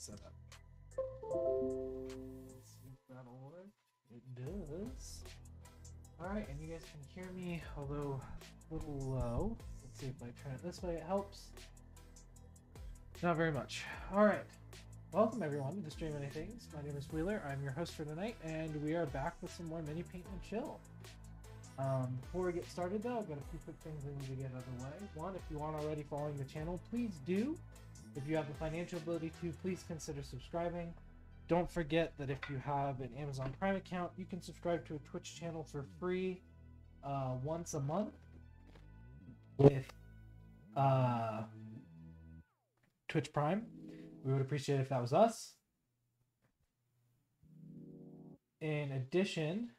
set up. Let's see if that'll work. It does. Alright, and you guys can hear me, although a little low. Let's see if I turn it this way, it helps. Not very much. Alright. Welcome everyone to the Stream Many Things. My name is Wheeler. I'm your host for tonight, and we are back with some more mini paint and chill. Before we get started though, I've got a few quick things I need to get out of the way. One, if you aren't already following the channel, please do. If you have the financial ability to, please consider subscribing. Don't forget that if you have an Amazon Prime account, you can subscribe to a Twitch channel for free once a month with Twitch Prime. We would appreciate it if that was us. In addition,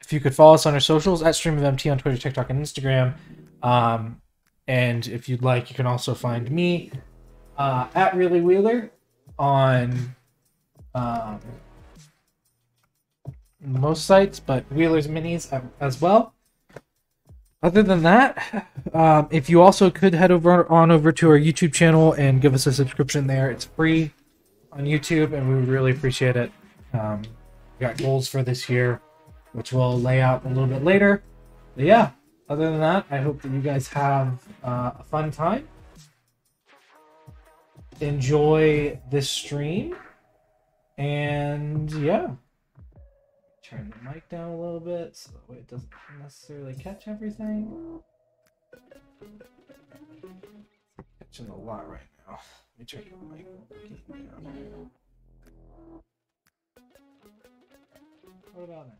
if you could follow us on our socials at StreamOfMT on Twitter, TikTok, and Instagram. And if you'd like, you can also find me at Really Wheeler on most sites, but Wheeler's Minis as well. Other than that, if you also could head over to our YouTube channel and give us a subscription there. It's free on YouTube, and we would really appreciate it. We got goals for this year, which we'll lay out a little bit later. But yeah, other than that, I hope that you guys have a fun time. Enjoy this stream. And yeah. Turn the mic down a little bit so that way it doesn't necessarily catch everything. Catching a lot right now. Let me turn the mic down. What about now?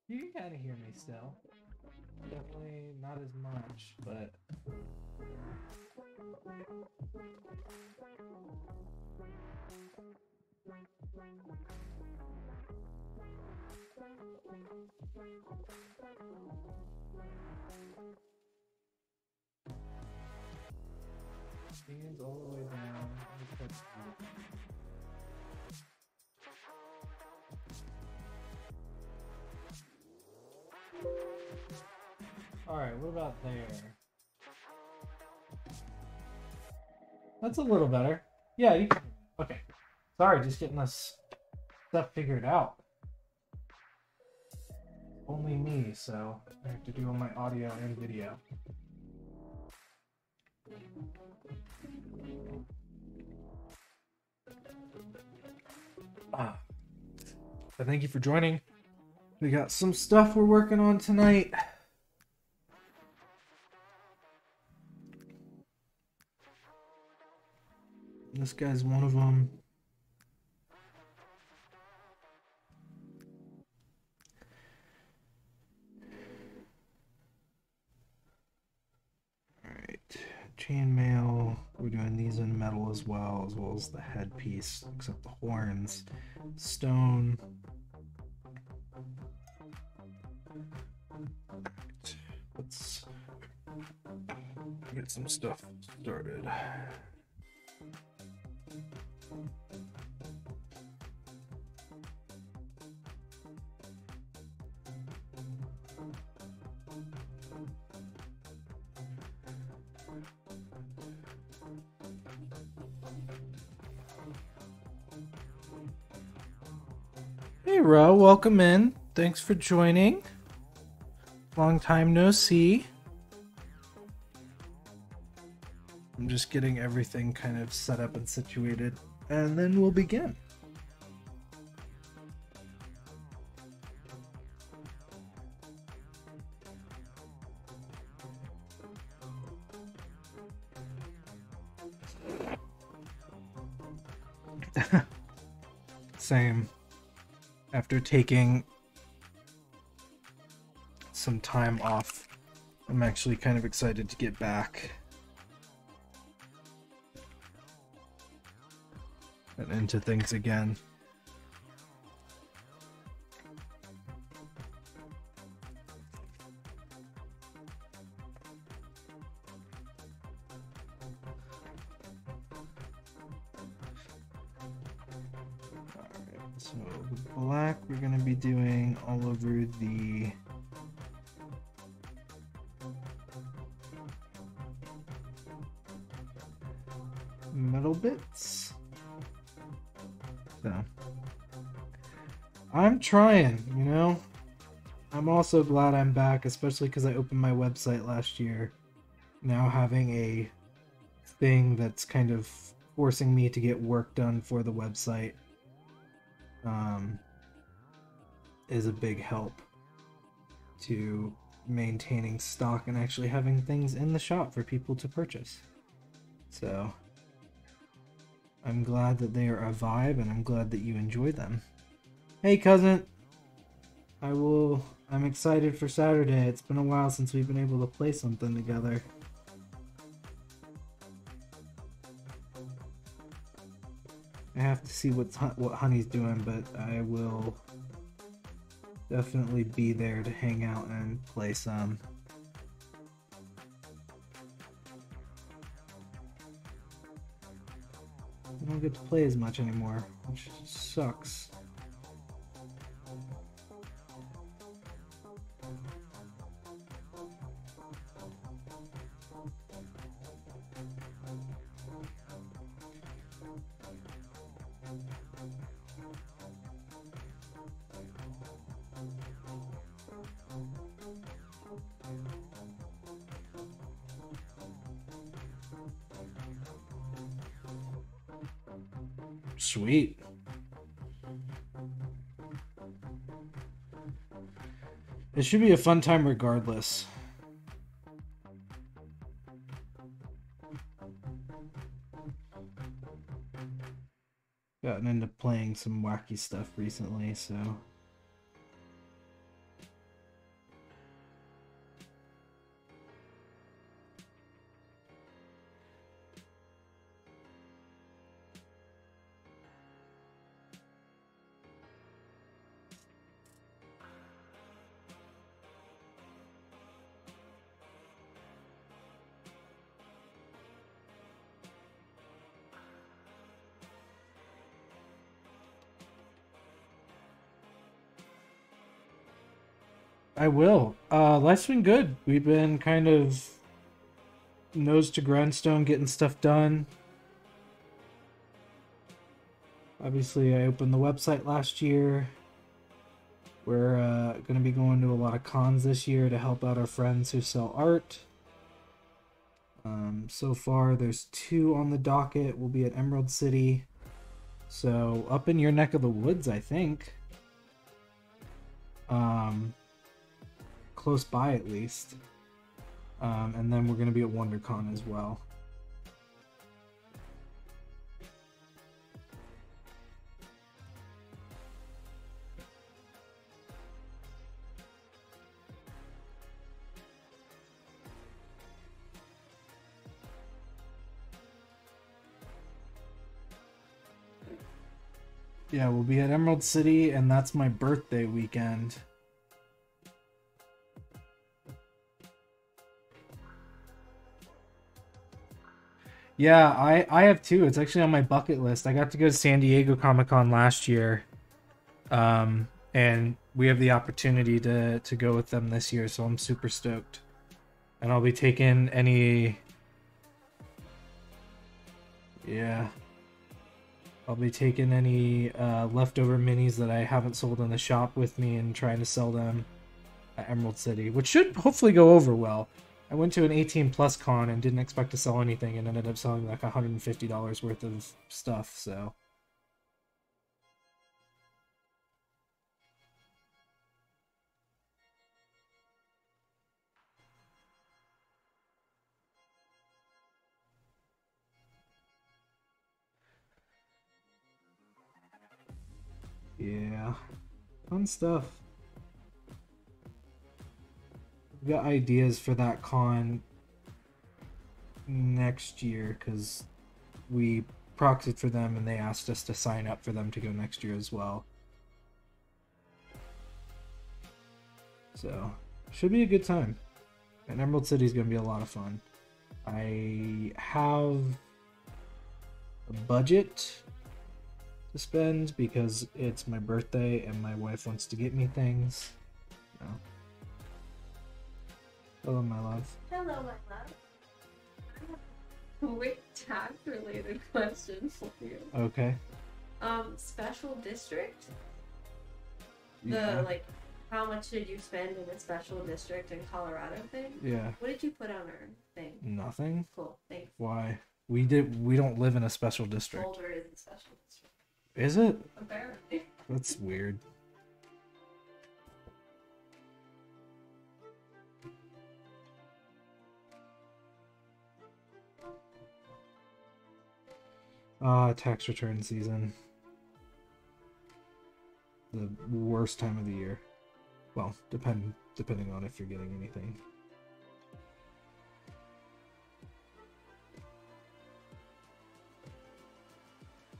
You can kind of hear me still. Definitely not as much, but Stands all the way down. Alright, what about there? That's a little better. Yeah, you can. Okay. Sorry, just getting this stuff figured out. Only me, so I have to do all my audio and video. But thank you for joining. We got some stuff we're working on tonight. This guy's one of them. Alright, chainmail. We're doing these in metal as well as the headpiece, except the horns. Stone. Right. Let's get some stuff started. Hey Ro, welcome in. Thanks for joining. Long time no see. I'm just getting everything kind of set up and situated, and then we'll begin. Same. After taking some time off, I'm actually kind of excited to get back and into things again. So with black, we're going to be doing all over the bits. So I'm trying, you know. I'm also glad I'm back, especially because I opened my website last year. Now having a thing that's kind of forcing me to get work done for the website is a big help to maintaining stock and actually having things in the shop for people to purchase. So I'm glad that they are a vibe, and I'm glad that you enjoy them. Hey cousin, I'm excited for Saturday. It's been a while since we've been able to play something together. I have to see what Honey's doing, but I will definitely be there to hang out and play some. I don't get to play as much anymore, which sucks. Sweet. It should be a fun time regardless. Gotten into playing some wacky stuff recently, so... I will. Life's been good. We've been kind of nose to grindstone getting stuff done. Obviously, I opened the website last year. We're going to be going to a lot of cons this year to help out our friends who sell art. So far, there's 2 on the docket. We'll be at Emerald City. So, up in your neck of the woods, I think. Close by, at least. And then we're going to be at WonderCon as well. Yeah, we'll be at Emerald City, and that's my birthday weekend. Yeah, I have too. It's actually on my bucket list. I got to go to San Diego Comic-Con last year. And we have the opportunity to go with them this year, so I'm super stoked. And I'll be taking any... Yeah. I'll be taking any leftover minis that I haven't sold in the shop with me and trying to sell them at Emerald City, which should hopefully go over well. I went to an 18+ con and didn't expect to sell anything and ended up selling like $150 worth of stuff, so... Yeah, fun stuff. We've got ideas for that con next year because we proxied for them and they asked us to sign up for them to go next year as well. So, should be a good time. And Emerald City is going to be a lot of fun. I have a budget to spend because it's my birthday and my wife wants to get me things. So. Hello, my love. Hello, my love. quick tax-related question for you. Okay. Special district? Yeah. Like, how much did you spend in a special district in Colorado thing? Yeah. What did you put on our thing? Nothing. Cool, thanks. Why? We don't live in a special district. Boulder is a special district. Is it? Apparently. That's weird. Tax return season. The worst time of the year. Well, depending on if you're getting anything.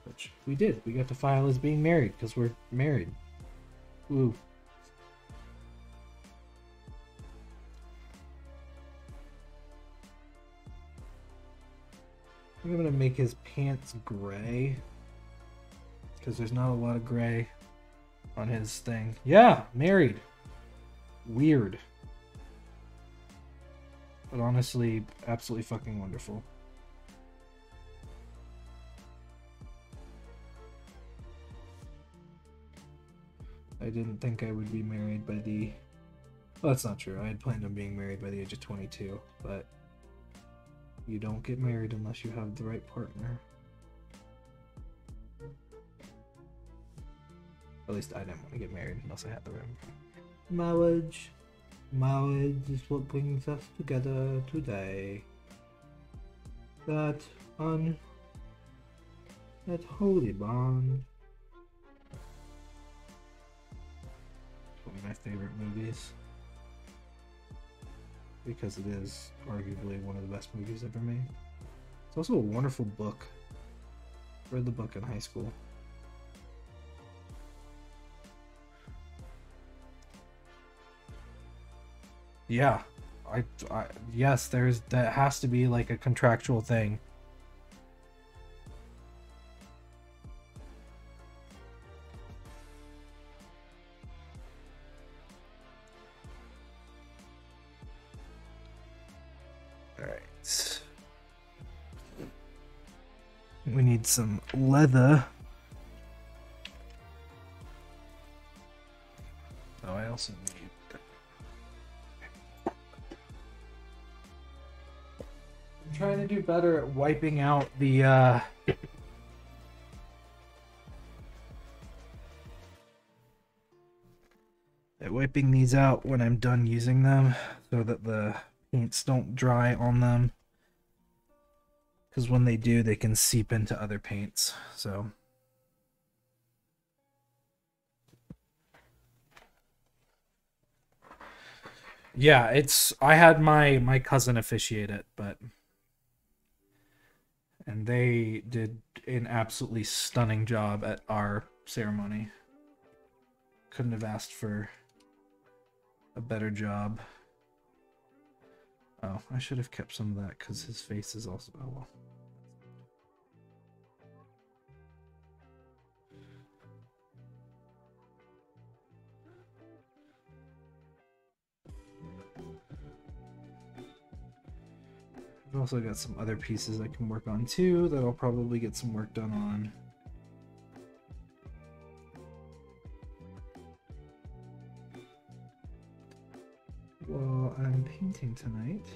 Which we did. We got to file as being married because we're married. Woo. I think I'm gonna make his pants gray because there's not a lot of gray on his thing. Yeah, married. Weird. But honestly, absolutely fucking wonderful. I didn't think I would be married by the... Well, that's not true. I had planned on being married by the age of 22, but you don't get married unless you have the right partner. At least I didn't want to get married unless I had the right partner. Marriage is what brings us together today. That holy bond. One of my favorite movies. Because it is arguably one of the best movies ever made. It's also a wonderful book. I read the book in high school. Yeah. Yes, that has to be like a contractual thing. Alright. We need some leather. Oh, I also need... I'm trying to do better at wiping out the, at wiping these out when I'm done using them so that the paints don't dry on them. Because when they do, they can seep into other paints, so... Yeah, I had my cousin officiate it, but... And they did an absolutely stunning job at our ceremony. Couldn't have asked for a better job. Oh, I should have kept some of that because his face is also... Oh, well. I've also got some other pieces I can work on too that I'll probably get some work done on. Well, I'm painting tonight.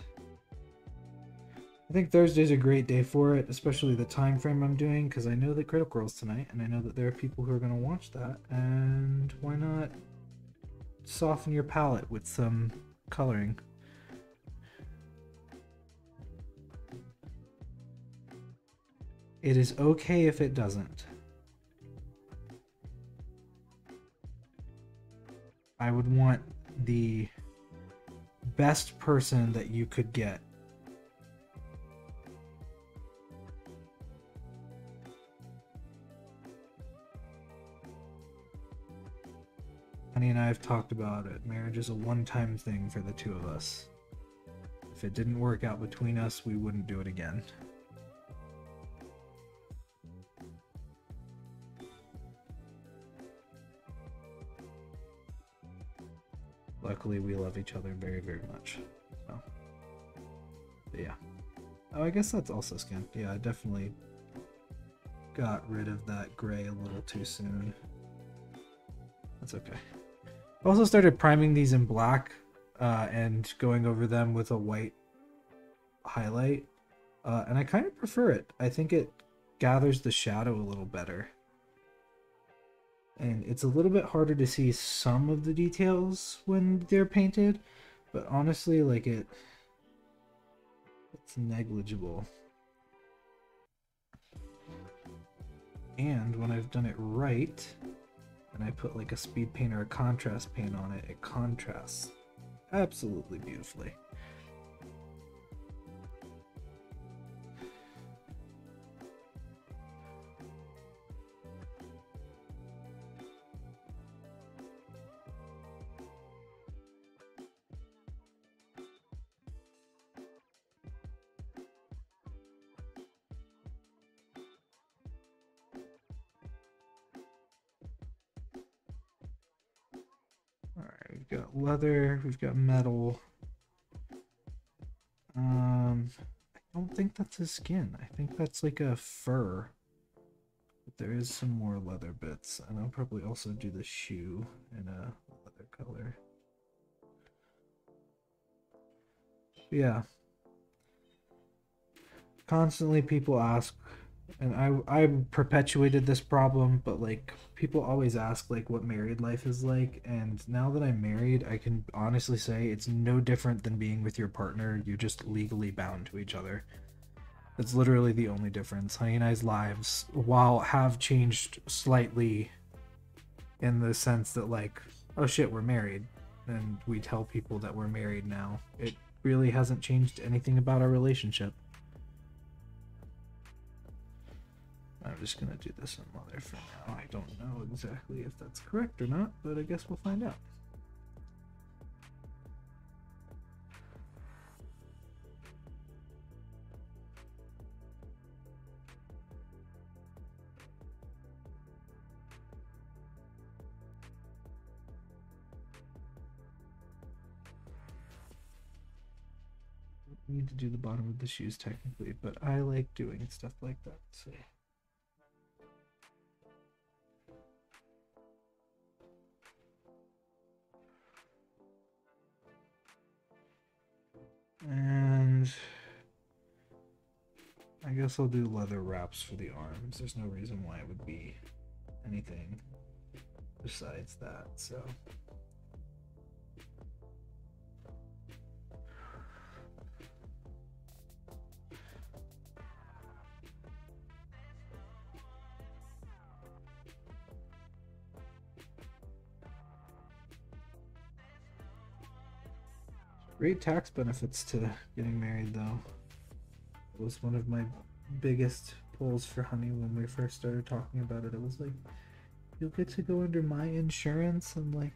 I think Thursday's a great day for it, especially the time frame I'm doing, because I know that Critical Role's tonight, and I know that there are people who are going to watch that, and why not soften your palette with some coloring? It is okay if it doesn't. I would want the best person that you could get. Honey and I have talked about it. Marriage is a one-time thing for the two of us. If it didn't work out between us, we wouldn't do it again. Luckily, we love each other very, very much. So, but yeah. Oh, I guess that's also skin. Yeah, I definitely got rid of that gray a little too soon. That's okay. I also started priming these in black and going over them with a white highlight. And I kind of prefer it. I think it gathers the shadow a little better. And it's a little bit harder to see some of the details when they're painted, but honestly, like it's negligible. And when I've done it right, and I put like a speed paint or a contrast paint on it, it contrasts absolutely beautifully. Alright, we've got leather, we've got metal. I don't think that's a skin. I think that's like a fur. But there is some more leather bits, and I'll probably also do the shoe in a leather color. But yeah. Constantly people ask, and I perpetuated this problem, but like people always ask like what married life is like, and now that I'm married, I can honestly say it's no different than being with your partner. You're just legally bound to each other. That's literally the only difference. Honey and I's lives, while have changed slightly in the sense that like, oh shit, we're married, and we tell people that we're married now, it really hasn't changed anything about our relationship. I'm just gonna do this in leather for now. I don't know exactly if that's correct or not, but I guess we'll find out. I need to do the bottom of the shoes technically, but I like doing stuff like that, so. And I guess I'll do leather wraps for the arms. There's no reason why it would be anything besides that, so. Great tax benefits to getting married, though. It was one of my biggest pulls for Honey when we first started talking about it. It was like, you'll get to go under my insurance, and like,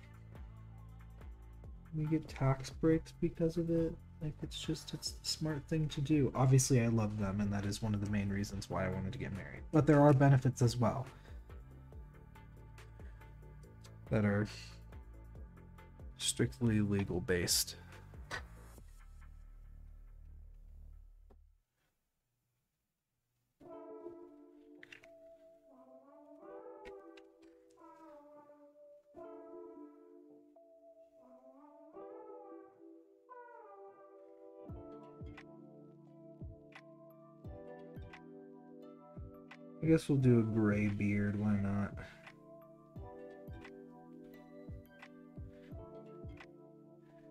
we get tax breaks because of it. Like, it's the smart thing to do. Obviously, I love them, and that is one of the main reasons why I wanted to get married. But there are benefits as well that are strictly legal based. I guess we'll do a gray beard, why not?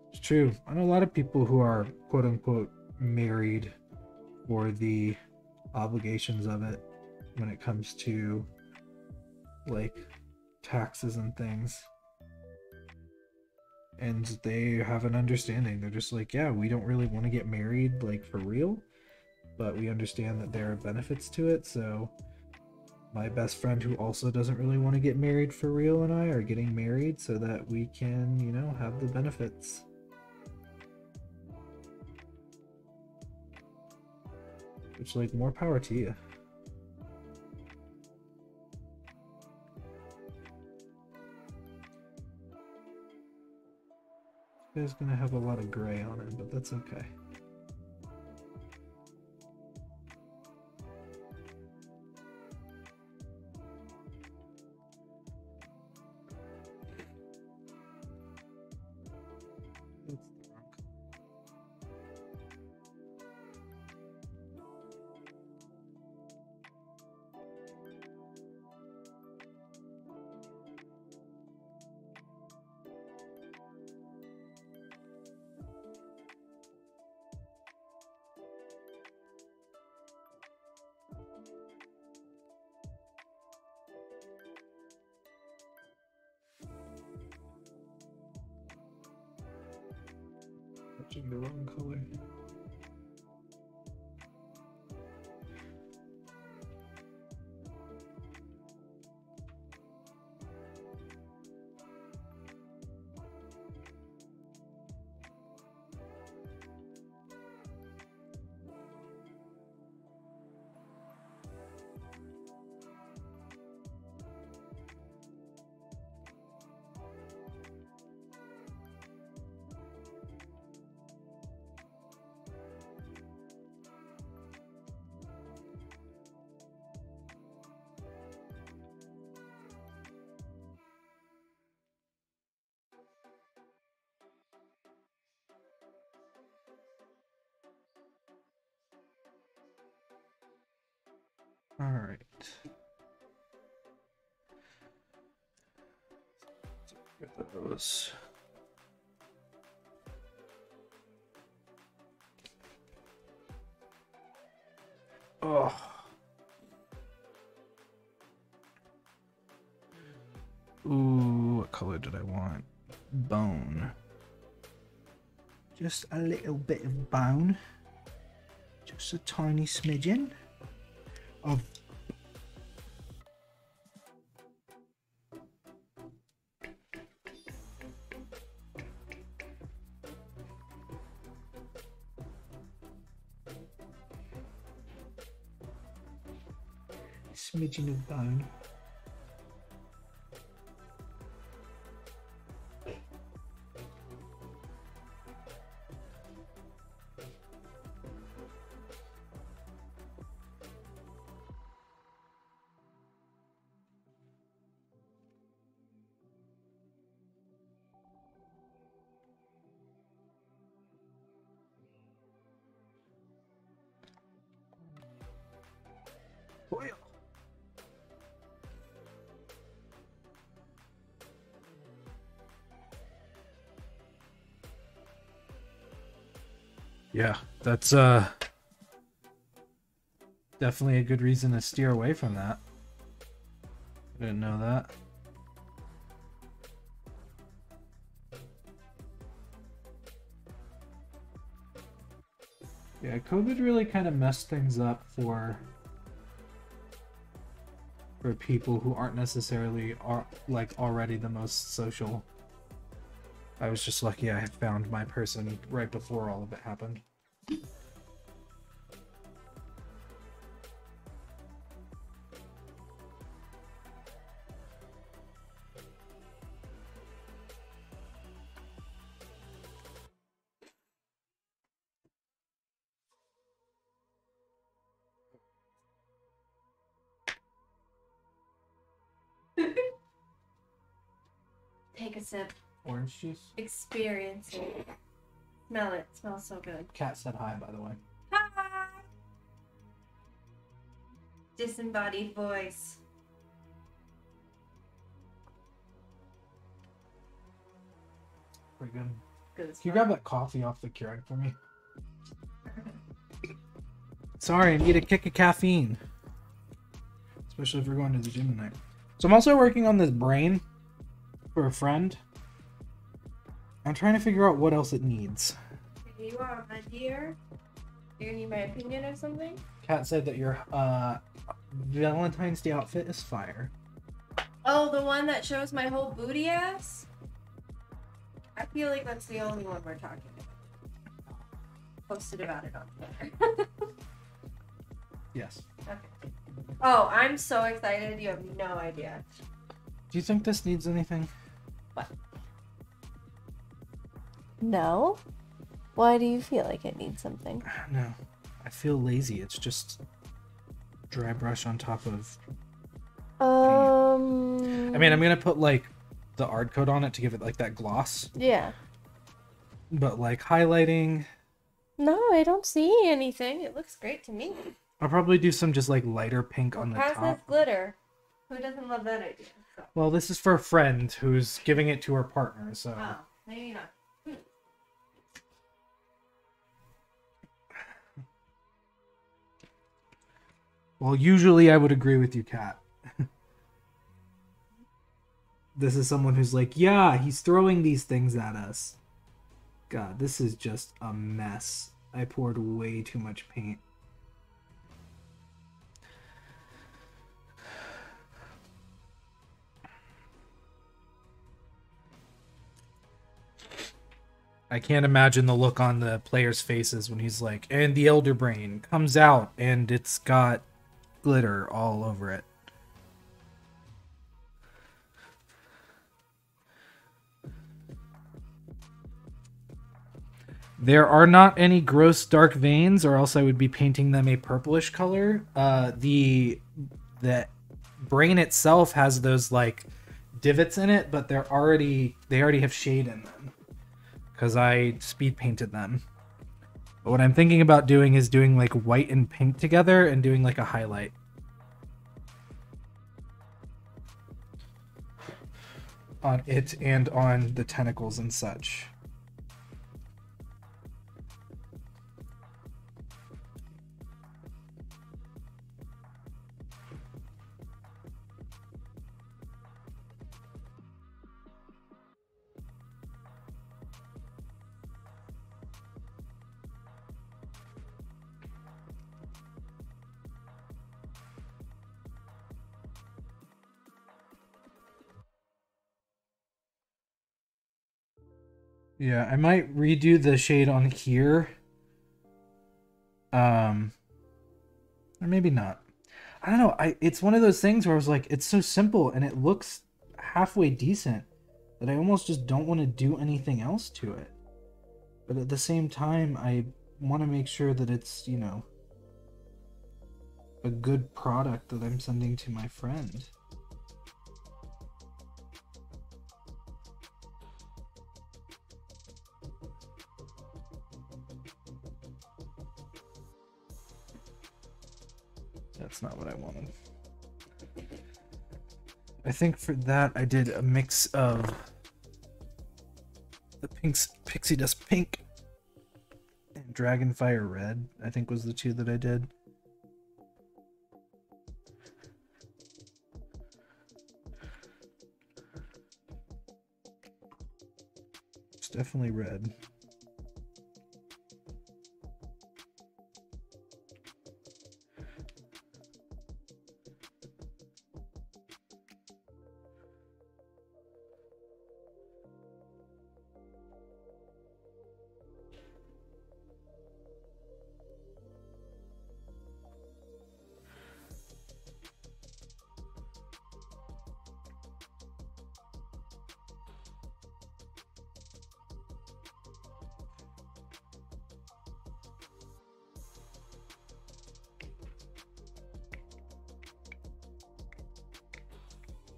It's true. I know a lot of people who are quote unquote married for the obligations of it when it comes to like taxes and things. And they have an understanding. They're just like, yeah, we don't really want to get married like for real, but we understand that there are benefits to it, so my best friend who also doesn't really want to get married for real and I are getting married so that we can, you know, have the benefits. Which, like, more power to you. This guy's gonna have a lot of gray on it, but that's okay. Switching the wrong color. All right. Get those. Oh. Ooh, what color did I want? Bone. Just a little bit of bone. Just a tiny smidgen of smidgen of bone. Oil. Yeah, that's definitely a good reason to steer away from that. I didn't know that. Yeah, COVID really kind of messed things up for people who aren't necessarily like already the most social. I was just lucky I had found my person right before all of it happened. Take a sip. Orange juice? Experience it. Smell it. Smells so good. Cat said hi, by the way. Hi! Disembodied voice. Pretty good. Good as Can you fuck. grab that coffee off the Keurig for me? Sorry, I need a kick of caffeine. Especially if we're going to the gym tonight. So I'm also working on this brain for a friend. I'm trying to figure out what else it needs. You are, my dear. Do you need my opinion or something? Kat said that your Valentine's Day outfit is fire. Oh, the one that shows my whole booty ass? I feel like that's the only one we're talking about. Posted about it on Twitter. Yes. Okay. Oh, I'm so excited. You have no idea. Do you think this needs anything? What? No? Why do you feel like it needs something? No. I feel lazy. It's just dry brush on top of... I mean, I'm going to put, like, the art coat on it to give it, like, that gloss. Yeah. But, like, highlighting... No, I don't see anything. It looks great to me. I'll probably do some just, like, lighter pink on the How's top. this glitter? Who doesn't love that idea? So. Well, this is for a friend who's giving it to her partner, so... Oh, maybe not. Well, usually I would agree with you, Kat. This is someone who's like, yeah, he's throwing these things at us. God, this is just a mess. I poured way too much paint. I can't imagine the look on the players' faces when he's like, and the Elder Brain comes out and it's got glitter all over it. There are not any gross dark veins, or else I would be painting them a purplish color. The brain itself has those like divots in it, but they already have shade in them because I speed painted them. But what I'm thinking about doing is doing like white and pink together and doing like a highlight. On it and on the tentacles and such. Yeah, I might redo the shade on here. Or maybe not. I don't know. It's one of those things where I was like, it's so simple and it looks halfway decent that I almost just don't want to do anything else to it. But at the same time, I want to make sure that it's, you know, a good product that I'm sending to my friend. That's not what I wanted. I think for that I did a mix of the Pixie Dust Pink and Dragonfire Red, I think was the two that I did. It's definitely red.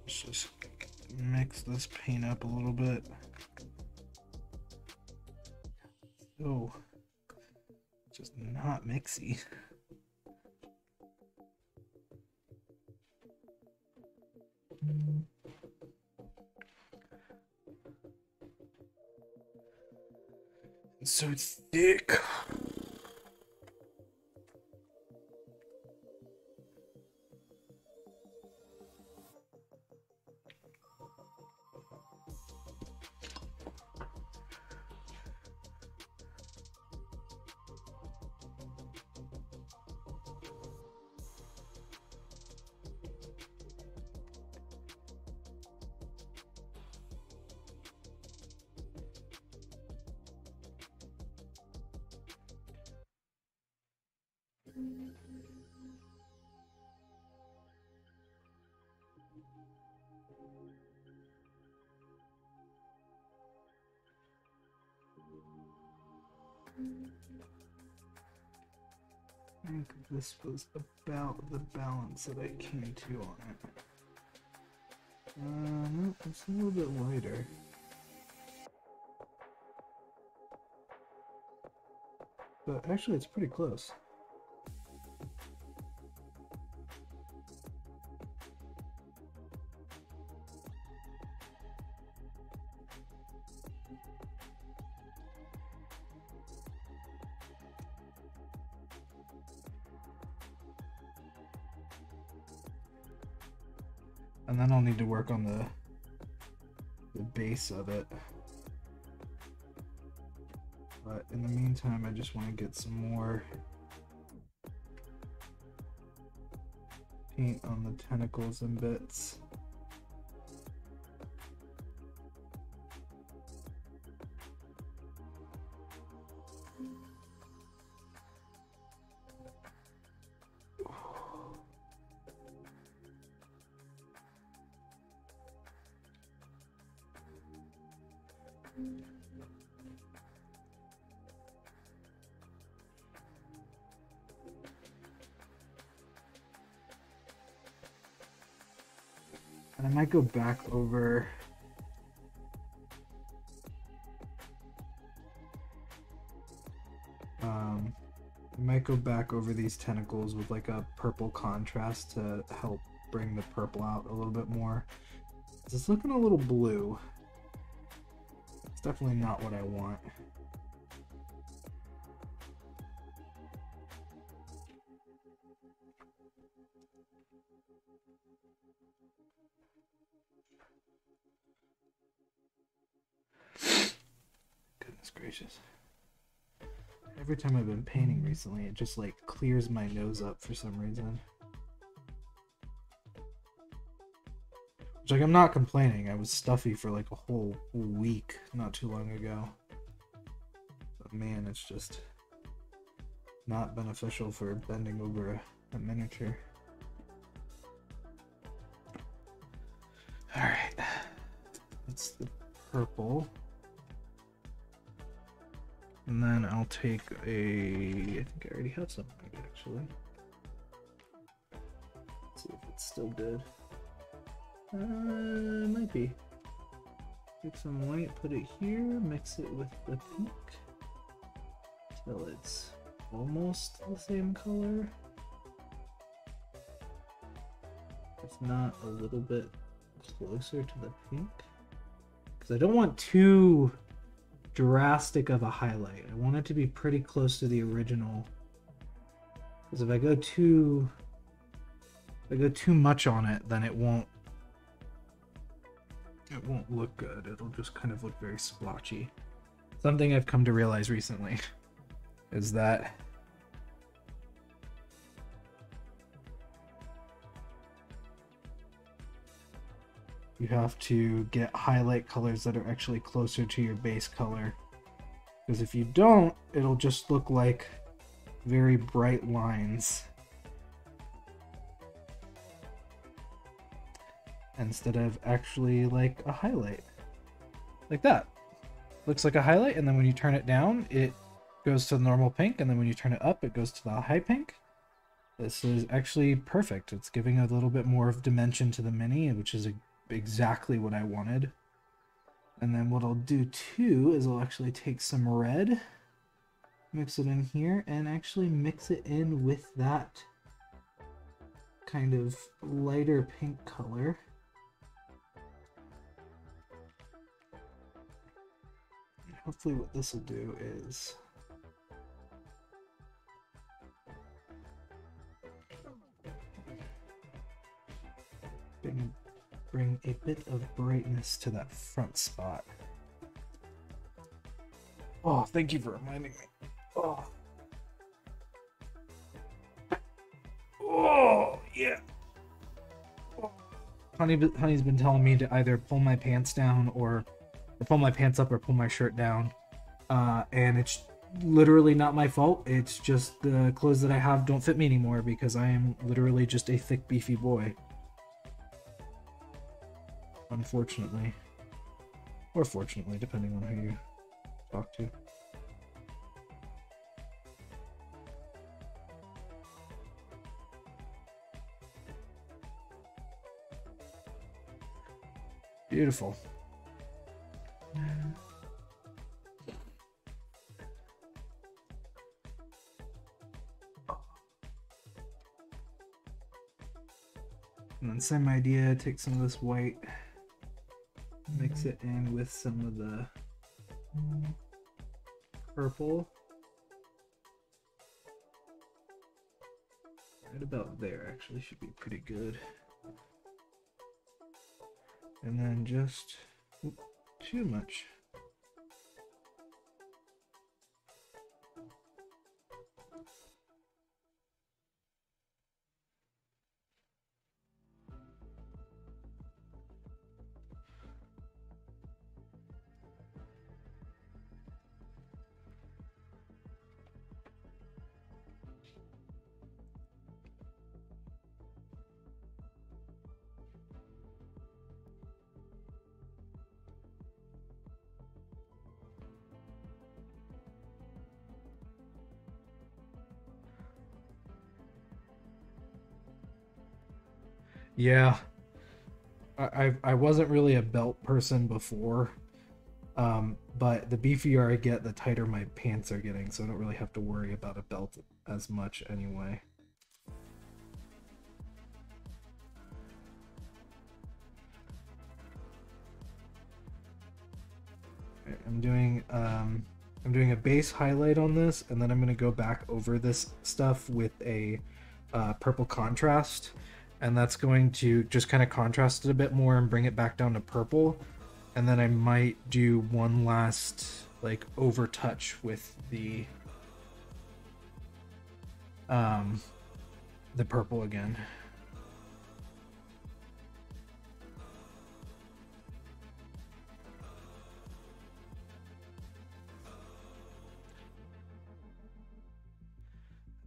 Let's just mix this paint up a little bit. Oh, just not mixy. It's so thick. I think this was about the balance that I came to on it. No, it's a little bit lighter. But actually it's pretty close. And then I'll need to work on the base of it. But in the meantime, I just want to get some more paint on the tentacles and bits. And I might go back over these tentacles with like a purple contrast to help bring the purple out a little bit more. It's looking a little blue. It's definitely not what I want. Goodness gracious. Every time I've been painting recently, it just like clears my nose up for some reason. Which, like, I'm not complaining. I was stuffy for like a whole week not too long ago. But man, it's just not beneficial for bending over a miniature. Alright. That's the purple. And then I'll take I think I already have some actually. Let's see if it's still good. Might be. Take some white, put it here, mix it with the pink till it's almost the same color. If not a little bit closer to the pink. Because I don't want too drastic of a highlight. I want it to be pretty close to the original. Because if I go too much on it, then it won't look good. It'll just kind of look very splotchy. Something I've come to realize recently is that you have to get highlight colors that are actually closer to your base color. Because if you don't, it'll just look like very bright lines instead of actually like a highlight. Like that. Looks like a highlight, and then when you turn it down, it goes to the normal pink, and then when you turn it up, it goes to the high pink. This is actually perfect. It's giving a little bit more of dimension to the mini, which is exactly what I wanted. And then what I'll do too is I'll actually take some red, mix it in here, and actually mix it in with that kind of lighter pink color. And hopefully what this will do is bring a bit of brightness to that front spot. Oh, thank you for reminding me. Oh. Oh, yeah. Oh. Honey's been telling me to either pull my pants down or pull my pants up or pull my shirt down. And it's literally not my fault. It's just the clothes that I have don't fit me anymore because I am literally just a thick, beefy boy. Unfortunately. Or fortunately, depending on who you talk to. Beautiful. And then same idea, take some of this white, mix it in with some of the purple. Right about there actually should be pretty good. And then just too much. Yeah, I wasn't really a belt person before, but the beefier I get, the tighter my pants are getting, so I don't really have to worry about a belt as much anyway. Okay, I'm doing a base highlight on this, and then I'm gonna go back over this stuff with a purple contrast, and that's going to just kind of contrast it a bit more and bring it back down to purple. And then I might do one last like over touch with the purple again.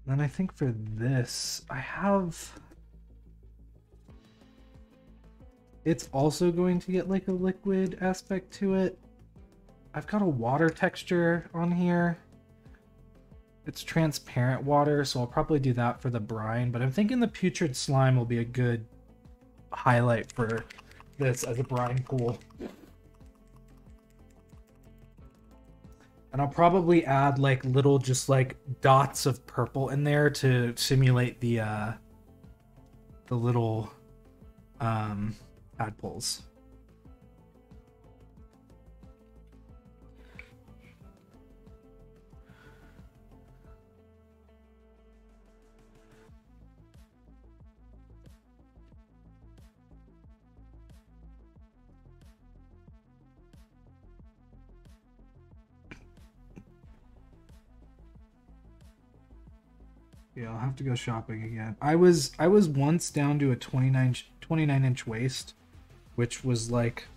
Then I think for this, I have... It's also going to get like a liquid aspect to it. I've got a water texture on here. It's transparent water, so I'll probably do that for the brine, but I'm thinking the putrid slime will be a good highlight for this as a brine pool. And I'll probably add like little just like dots of purple in there to simulate the little tadpoles. Yeah, I'll have to go shopping again. I was once down to a 29 inch waist, which was like,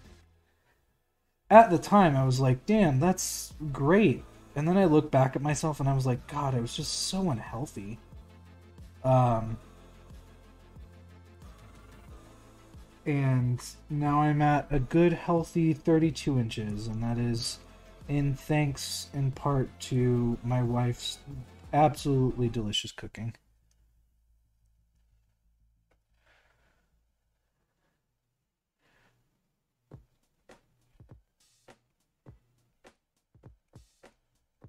at the time I was like, damn, that's great. And then I look back at myself and I was like, God, I was just so unhealthy. And now I'm at a good healthy 32 inches, and that is in thanks in part to my wife's absolutely delicious cooking.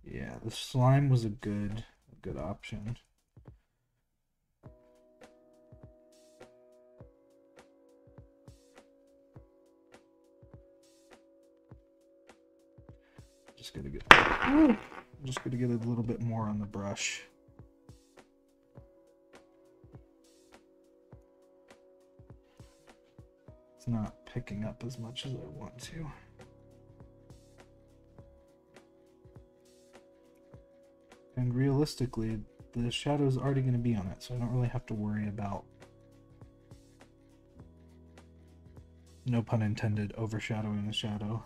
Yeah, the slime was a good option. Just gonna get a little bit more on the brush. It's not picking up as much as I want to. And realistically, the shadow is already going to be on it, so I don't really have to worry about, no pun intended, overshadowing the shadow.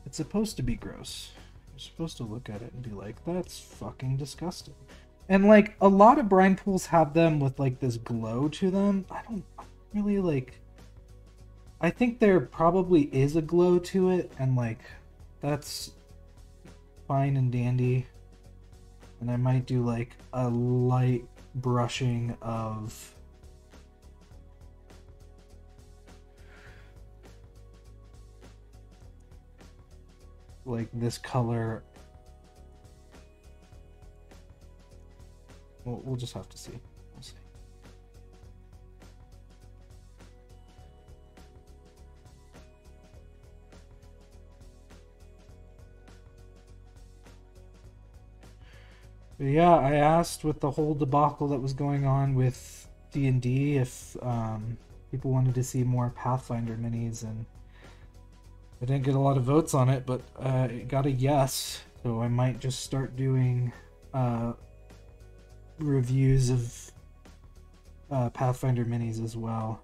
It's supposed to be gross. You're supposed to look at it and be like, that's fucking disgusting. And like, a lot of brine pools have them with like this glow to them. I don't really like... I think there probably is a glow to it, and like, that's fine and dandy. And I might do like a light brushing of like this color. We'll just have to see. We'll see. But yeah, I asked with the whole debacle that was going on with D&D if people wanted to see more Pathfinder minis, and I didn't get a lot of votes on it, but it got a yes, so I might just start doing reviews of Pathfinder minis as well.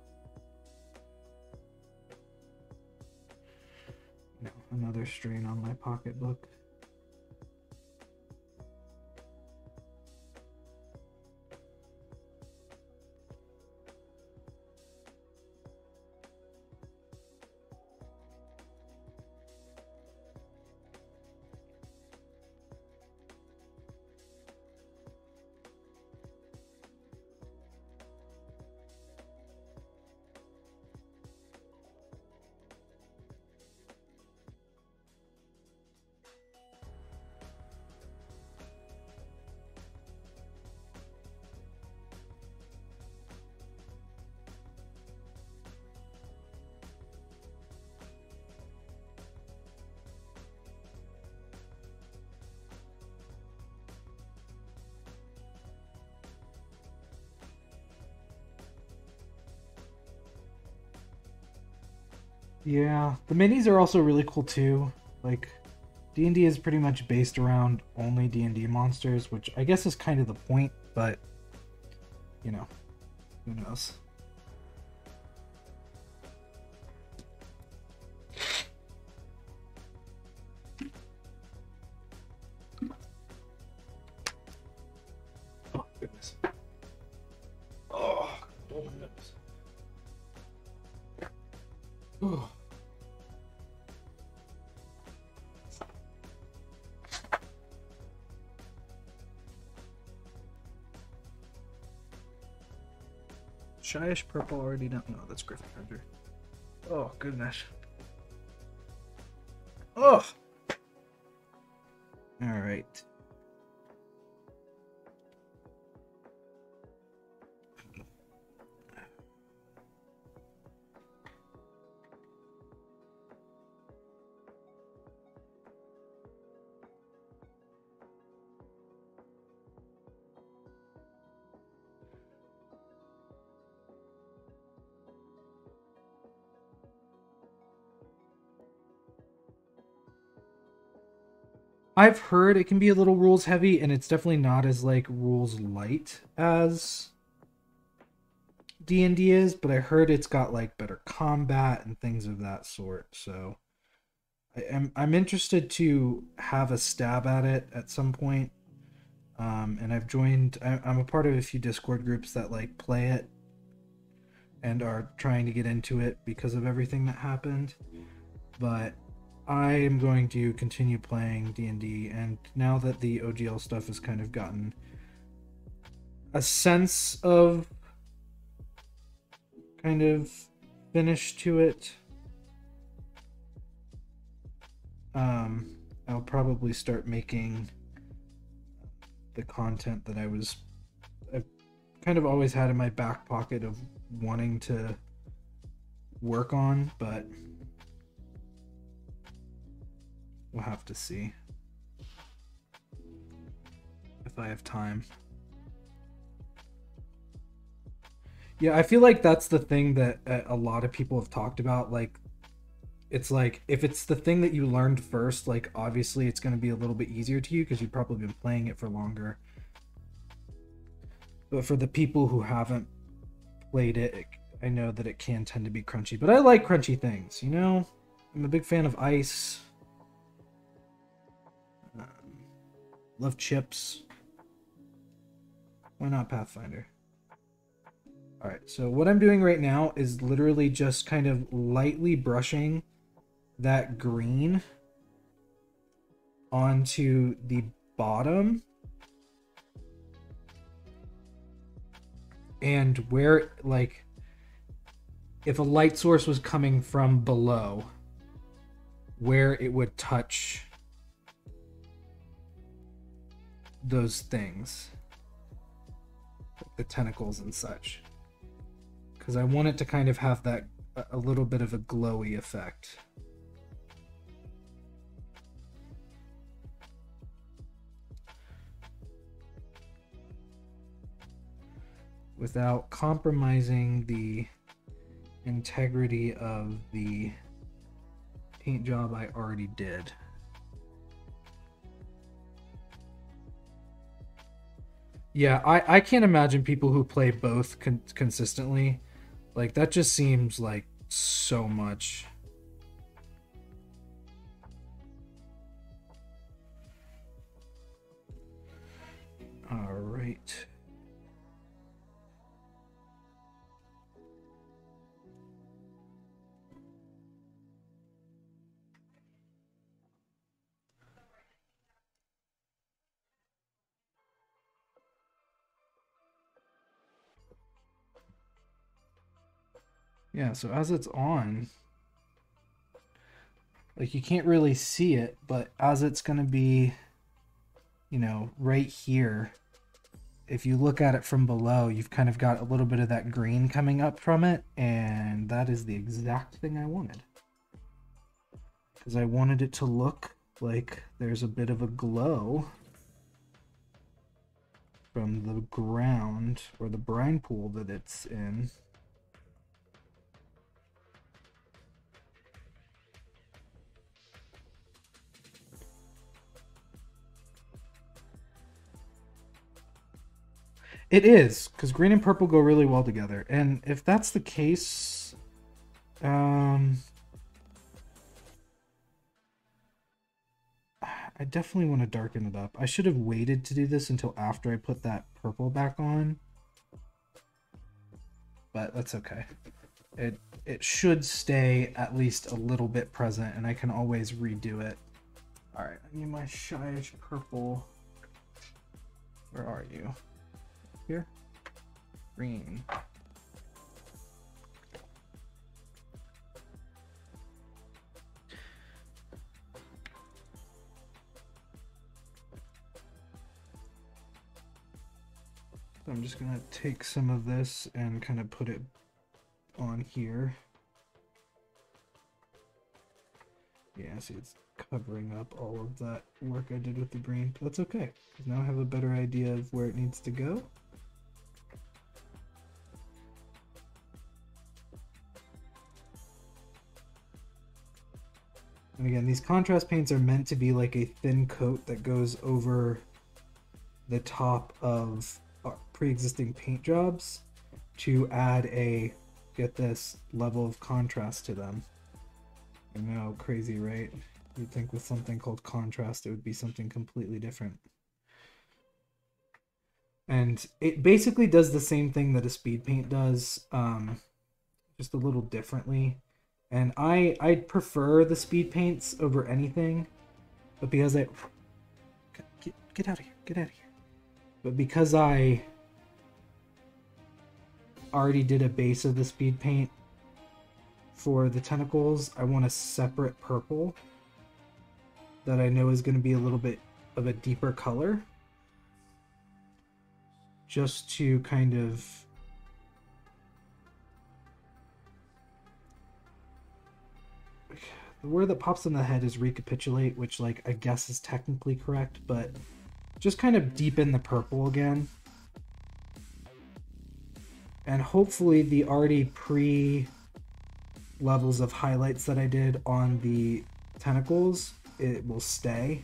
No, another strain on my pocketbook. Yeah, the minis are also really cool too. Like, D&D is pretty much based around only D&D monsters, which I guess is kind of the point, but, you know, who knows. Oh, goodness. Oh, my nose. Oh. Shyish purple already done. No, that's Griffin Hunter. Oh, goodness. Oh! Alright. I've heard it can be a little rules heavy, and it's definitely not as like rules light as D&D is, but I heard it's got like better combat and things of that sort. So I'm interested to have a stab at it at some point. And I've joined. I'm a part of a few Discord groups that like play it and are trying to get into it because of everything that happened. But I am going to continue playing D&D, and now that the OGL stuff has kind of gotten a sense of kind of finish to it, I'll probably start making the content that I've kind of always had in my back pocket of wanting to work on, but we'll have to see if I have time. Yeah, I feel like that's the thing that a lot of people have talked about. Like, it's like, if it's the thing that you learned first, like, obviously it's going to be a little bit easier to you because you've probably been playing it for longer. But for the people who haven't played it, I know that it can tend to be crunchy. But I like crunchy things, you know? I'm a big fan of ice. Love chips. Why not Pathfinder? Alright, so what I'm doing right now is literally just kind of lightly brushing that green onto the bottom. And where, like, if a light source was coming from below, where it would touch those things, like the tentacles and such, because I want it to kind of have that a little bit of a glowy effect. Without compromising the integrity of the paint job I already did. Yeah, I can't imagine people who play both consistently. Like, that just seems like so much. All right. Yeah, so as it's on, like, you can't really see it, but as it's going to be, you know, right here, if you look at it from below, you've kind of got a little bit of that green coming up from it, and that is the exact thing I wanted. Because I wanted it to look like there's a bit of a glow from the ground, or the brine pool that it's in. It is, because green and purple go really well together. And if that's the case, I definitely want to darken it up. I should have waited to do this until after I put that purple back on. But that's okay. It should stay at least a little bit present, and I can always redo it. Alright, I need my shyish purple. Where are you? Here? Green. So I'm just gonna take some of this and kind of put it on here. Yeah, see, it's covering up all of that work I did with the green. But that's okay, because now I have a better idea of where it needs to go. And again, these contrast paints are meant to be like a thin coat that goes over the top of pre-existing paint jobs to add a, get this, level of contrast to them. I know, crazy, right? You'd think with something called contrast it would be something completely different. And it basically does the same thing that a speed paint does, just a little differently. And I prefer the speed paints over anything, but because I get out of here, get out of here. But because I already did a base of the speed paint for the tentacles, I want a separate purple that I know is going to be a little bit of a deeper color, just to kind of the word that pops in the head is recapitulate, which like I guess is technically correct, but just kind of deepen the purple again. And hopefully the already pre levels of highlights that I did on the tentacles, it will stay.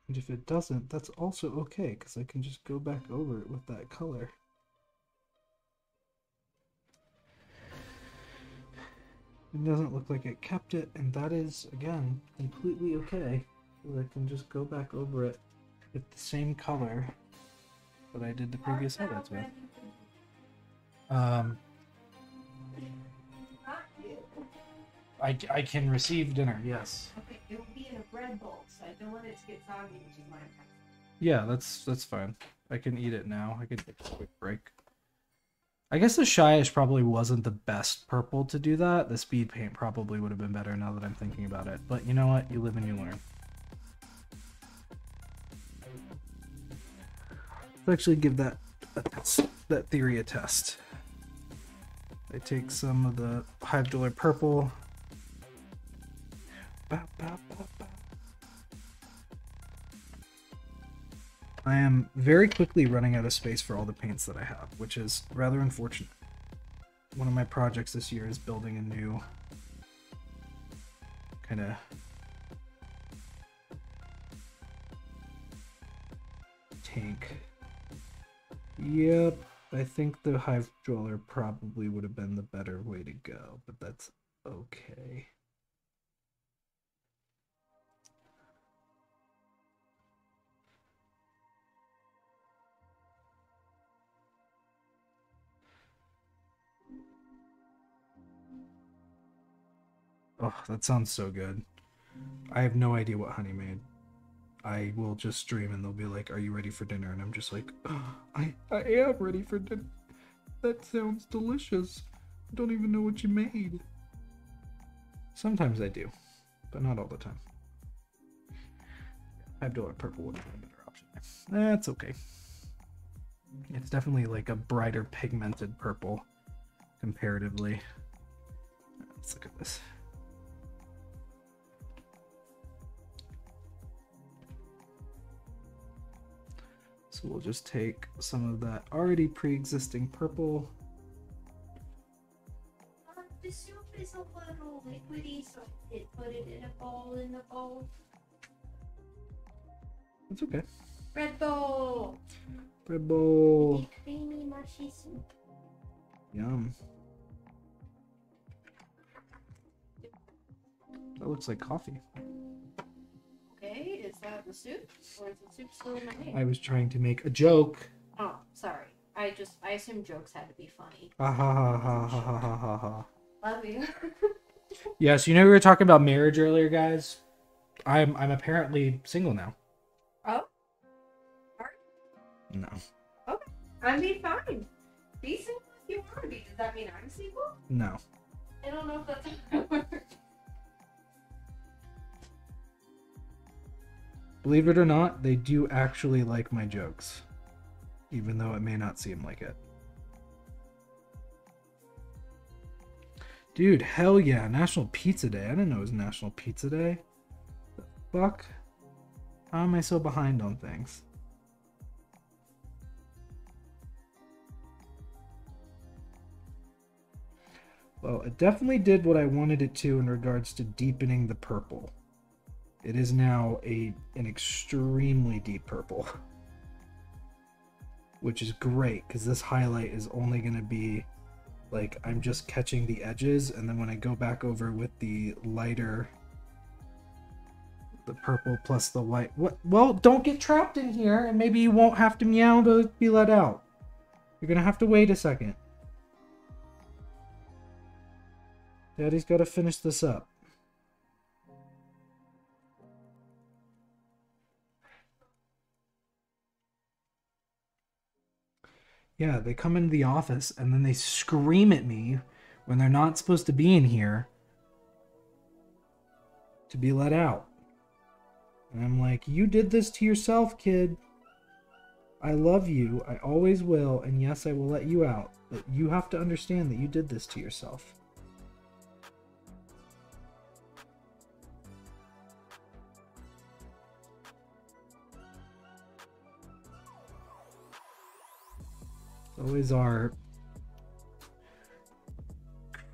And if it doesn't, that's also okay, because I can just go back over it with that color. It doesn't look like it kept it, and that is, again, completely okay. I can just go back over it with the same color that I did the previous highlights with. I can receive dinner, yes. Okay, it will be in a bread bowl, so I don't want it to get soggy, which is why I'm having. Yeah, that's fine. I can eat it now. I can take a quick break. I guess the shyish probably wasn't the best purple to do that. The speed paint probably would have been better now that I'm thinking about it. But you know what? You live and you learn. Let's actually give that theory a test. I take some of the Hive Dweller purple. I am very quickly running out of space for all the paints that I have, which is rather unfortunate. One of my projects this year is building a new kind of tank. Yep, I think the Hive Dweller probably would have been the better way to go, but that's okay. Oh, that sounds so good. I have no idea what Honey made. I will just stream and they'll be like, "Are you ready for dinner?" And I'm just like, oh, I am ready for dinner. That sounds delicious. I don't even know what you made. Sometimes I do, but not all the time. $5 purple would have been a better option. That's okay. It's definitely like a brighter pigmented purple comparatively. Let's look at this. So we'll just take some of that already pre-existing purple. The soup is a little liquidy, so I did put it in a bowl in the bowl. That's okay. Bread bowl. Bread bowl. Creamy, mushy soup. Yum. That looks like coffee. Okay, is that the soup? Or is the soup still in my hand? I was trying to make a joke. Oh, sorry. I assumed jokes had to be funny. Ha ha ha ha ha ha ha ha ha. Love you. Yes, you know we were talking about marriage earlier, guys. I'm apparently single now. Oh? Are you? No. Okay. I mean, fine. Be single if you want to be. Does that mean I'm single? No. I don't know if that's how it works. Believe it or not, they do actually like my jokes. Even though it may not seem like it. Dude, hell yeah. National Pizza Day. I didn't know it was National Pizza Day. The fuck? How am I so behind on things? Well, it definitely did what I wanted it to in regards to deepening the purple. It is now an extremely deep purple. Which is great, because this highlight is only going to be like, I'm just catching the edges, and then when I go back over with the lighter, the purple plus the white. What? Well, don't get trapped in here, and maybe you won't have to meow to be let out. You're going to have to wait a second. Daddy's got to finish this up. Yeah, they come into the office and then they scream at me when they're not supposed to be in here to be let out. And I'm like, you did this to yourself, kid. I love you. I always will. And yes, I will let you out. But you have to understand that you did this to yourself. Always our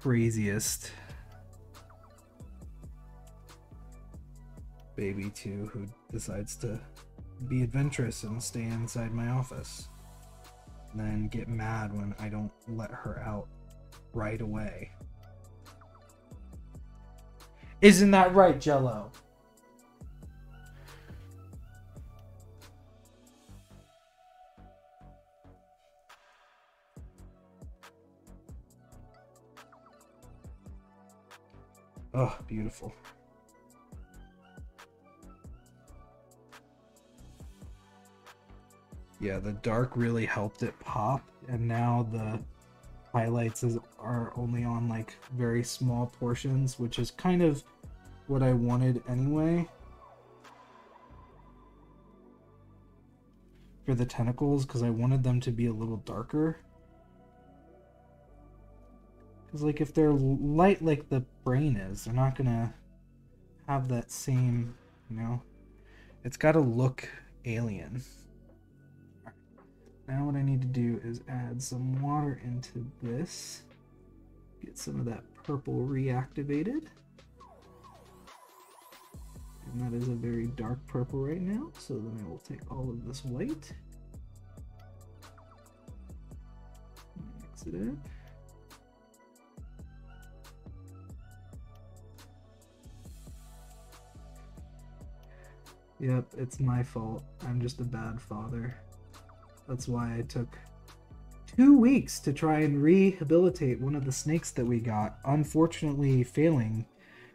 craziest baby too, who decides to be adventurous and stay inside my office, and then get mad when I don't let her out right away. Isn't that right, Jello? Oh, beautiful. Yeah, the dark really helped it pop, and now the highlights are only on like very small portions, which is kind of what I wanted anyway. For the tentacles, because I wanted them to be a little darker. Because, like, if they're light like the brain is, they're not gonna have that same, you know? It's gotta look alien. Right. Now what I need to do is add some water into this. Get some of that purple reactivated. And that is a very dark purple right now, so then I will take all of this white. Mix it in. Yep, it's my fault. I'm just a bad father. That's why I took 2 weeks to try and rehabilitate one of the snakes that we got, unfortunately failing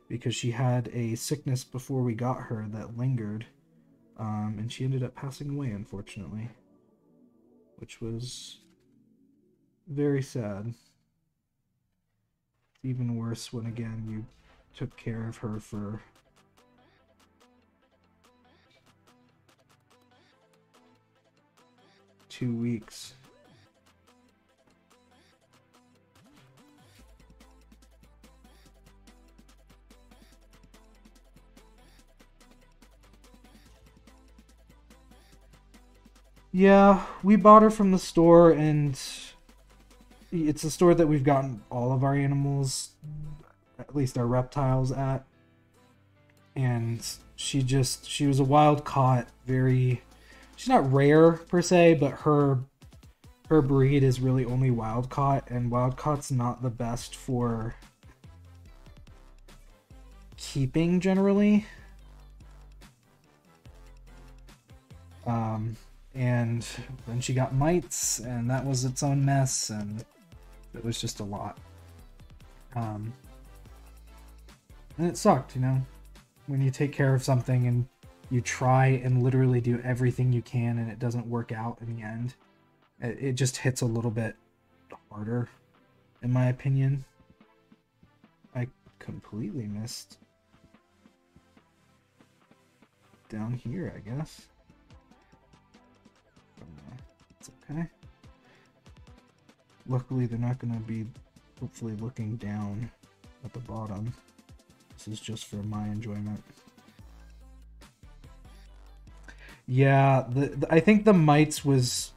because she had a sickness before we got her that lingered And she ended up passing away, unfortunately, which was very sad. It's even worse when, again, you took care of her for two weeks. Yeah, we bought her from the store, and it's a store that we've gotten all of our animals, at least our reptiles, at. And she was a wild caught, she's not rare per se, but her breed is really only wild caught, and wild caught's not the best for keeping generally. And then she got mites, and that was its own mess, and it was just a lot. And it sucked, you know, when you take care of something and you try and literally do everything you can and it doesn't work out in the end. It just hits a little bit harder, in my opinion. I completely missed down here, I guess. It's okay. Luckily, they're not going to be, hopefully, looking down at the bottom. This is just for my enjoyment. Yeah, I think the mites was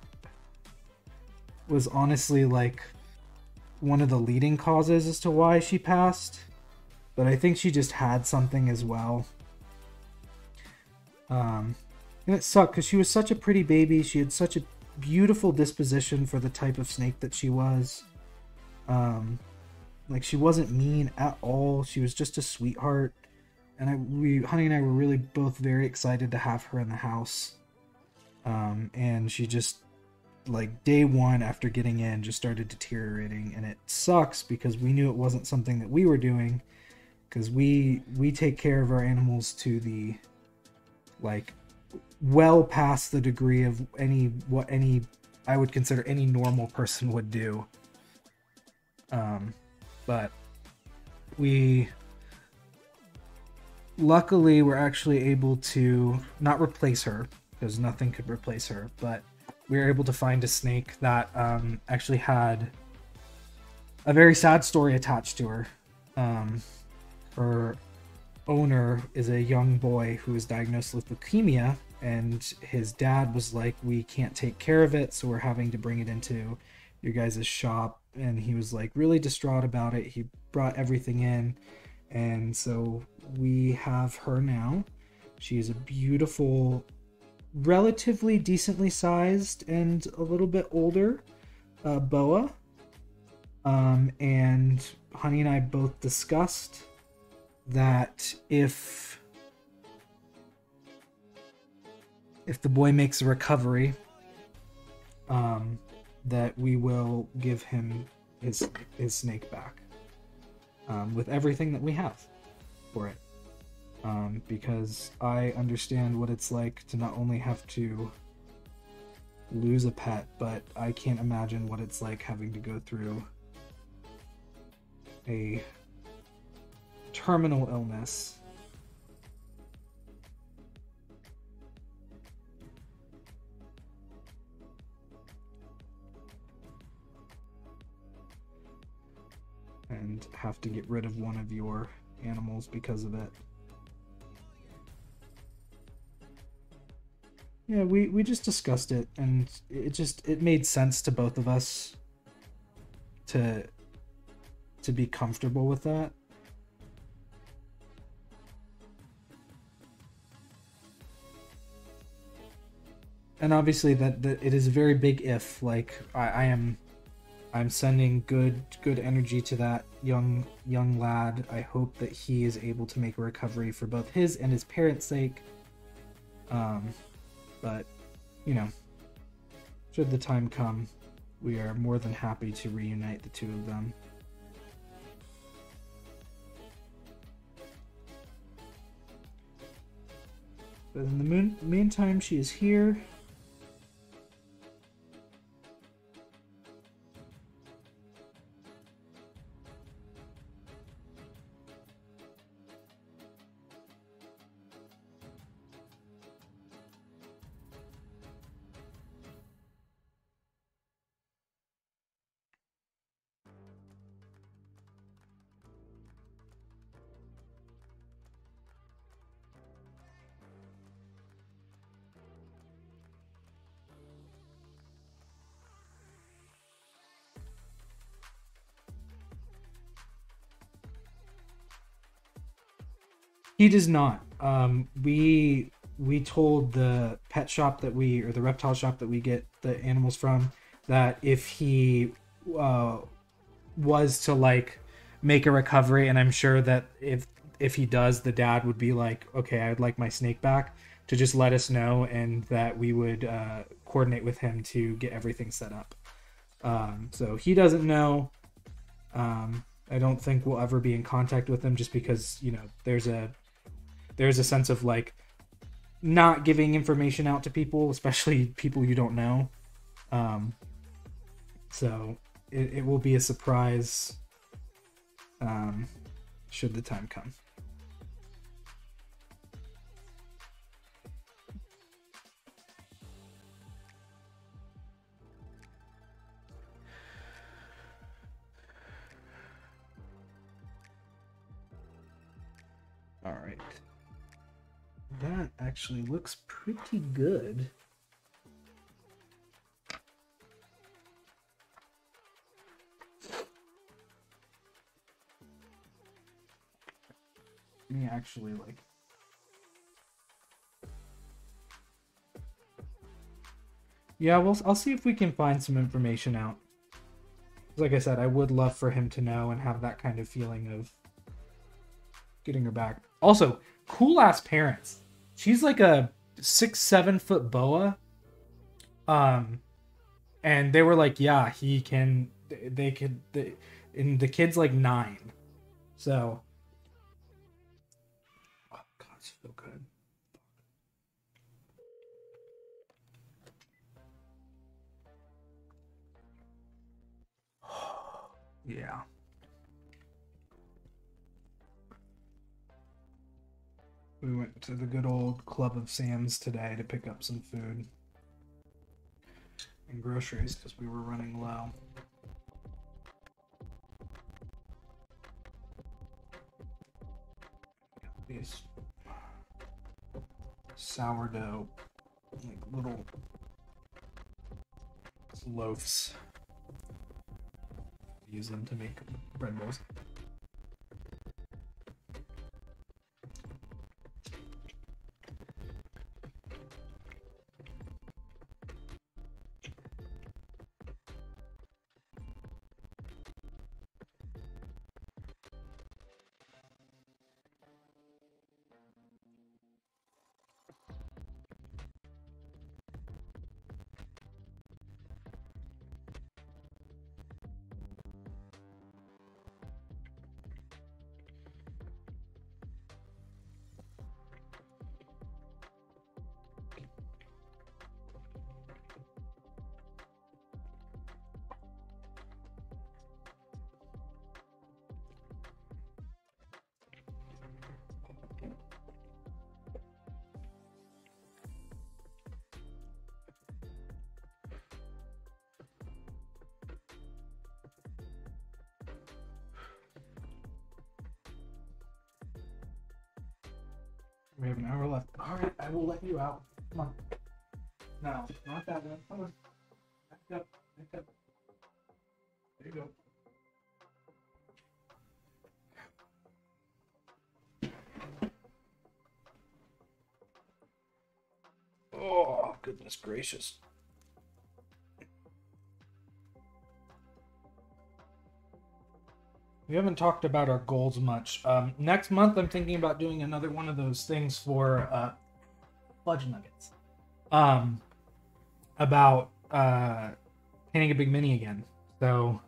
honestly like one of the leading causes as to why she passed, but I think she just had something as well. And it sucked because she was such a pretty baby. She had such a beautiful disposition for the type of snake that she was. Like, she wasn't mean at all. She was just a sweetheart. And Honey and I were really both very excited to have her in the house. And she just, like, day one after getting in, just started deteriorating. And it sucks because we knew it wasn't something that we were doing. Because we take care of our animals to the, like, well past the degree of what any I would consider any normal person would do. But luckily we're actually able to not replace her, because nothing could replace her, but we were able to find a snake that actually had a very sad story attached to her. Her owner is a young boy who was diagnosed with leukemia, and his dad was like, we can't take care of it, so we're having to bring it into your guys' shop. And he was like really distraught about it. He brought everything in, and so we have her now. She is a beautiful, relatively decently sized and a little bit older boa. And Honey and I both discussed that if the boy makes a recovery, that we will give him his snake back, with everything that we have for it. Because I understand what it's like to not only have to lose a pet, but I can't imagine what it's like having to go through a terminal illness. And have to get rid of one of your animals because of it. Yeah, we just discussed it, and it made sense to both of us to be comfortable with that. And obviously that it is a very big if. Like, I'm sending good energy to that young lad. I hope that he is able to make a recovery for both his and his parents' sake. But, you know, should the time come, we are more than happy to reunite the two of them. But in the meantime, she is here. He does not. We told the pet shop that or the reptile shop that we get the animals from, that if he was to like make a recovery, and I'm sure that if he does, the dad would be like, okay, I'd like my snake back, to just let us know, and that we would coordinate with him to get everything set up. So he doesn't know. I don't think we'll ever be in contact with him, just because, you know, there's a sense of like not giving information out to people, especially people you don't know. So it will be a surprise should the time come. All right. That actually looks pretty good. Me actually like. Yeah, I'll see if we can find some information out. Like I said, I would love for him to know and have that kind of feeling of getting her back. Also, cool ass parents. She's like a 6-7 foot boa. And they were like, yeah, he can. And the kid's like 9. So. Oh God, it's so good. Yeah. We went to the good old Club of Sam's today to pick up some food and groceries because we were running low. Got these sourdough, like little loaves. Use them to make bread rolls. We have an hour left. All right, I will let you out. Come on. No, not that one. Come on. Back up. Back up. There you go. Oh, goodness gracious. We haven't talked about our goals much. Next month, I'm thinking about doing another one of those things for Fudge Nuggets. About painting a big mini again. So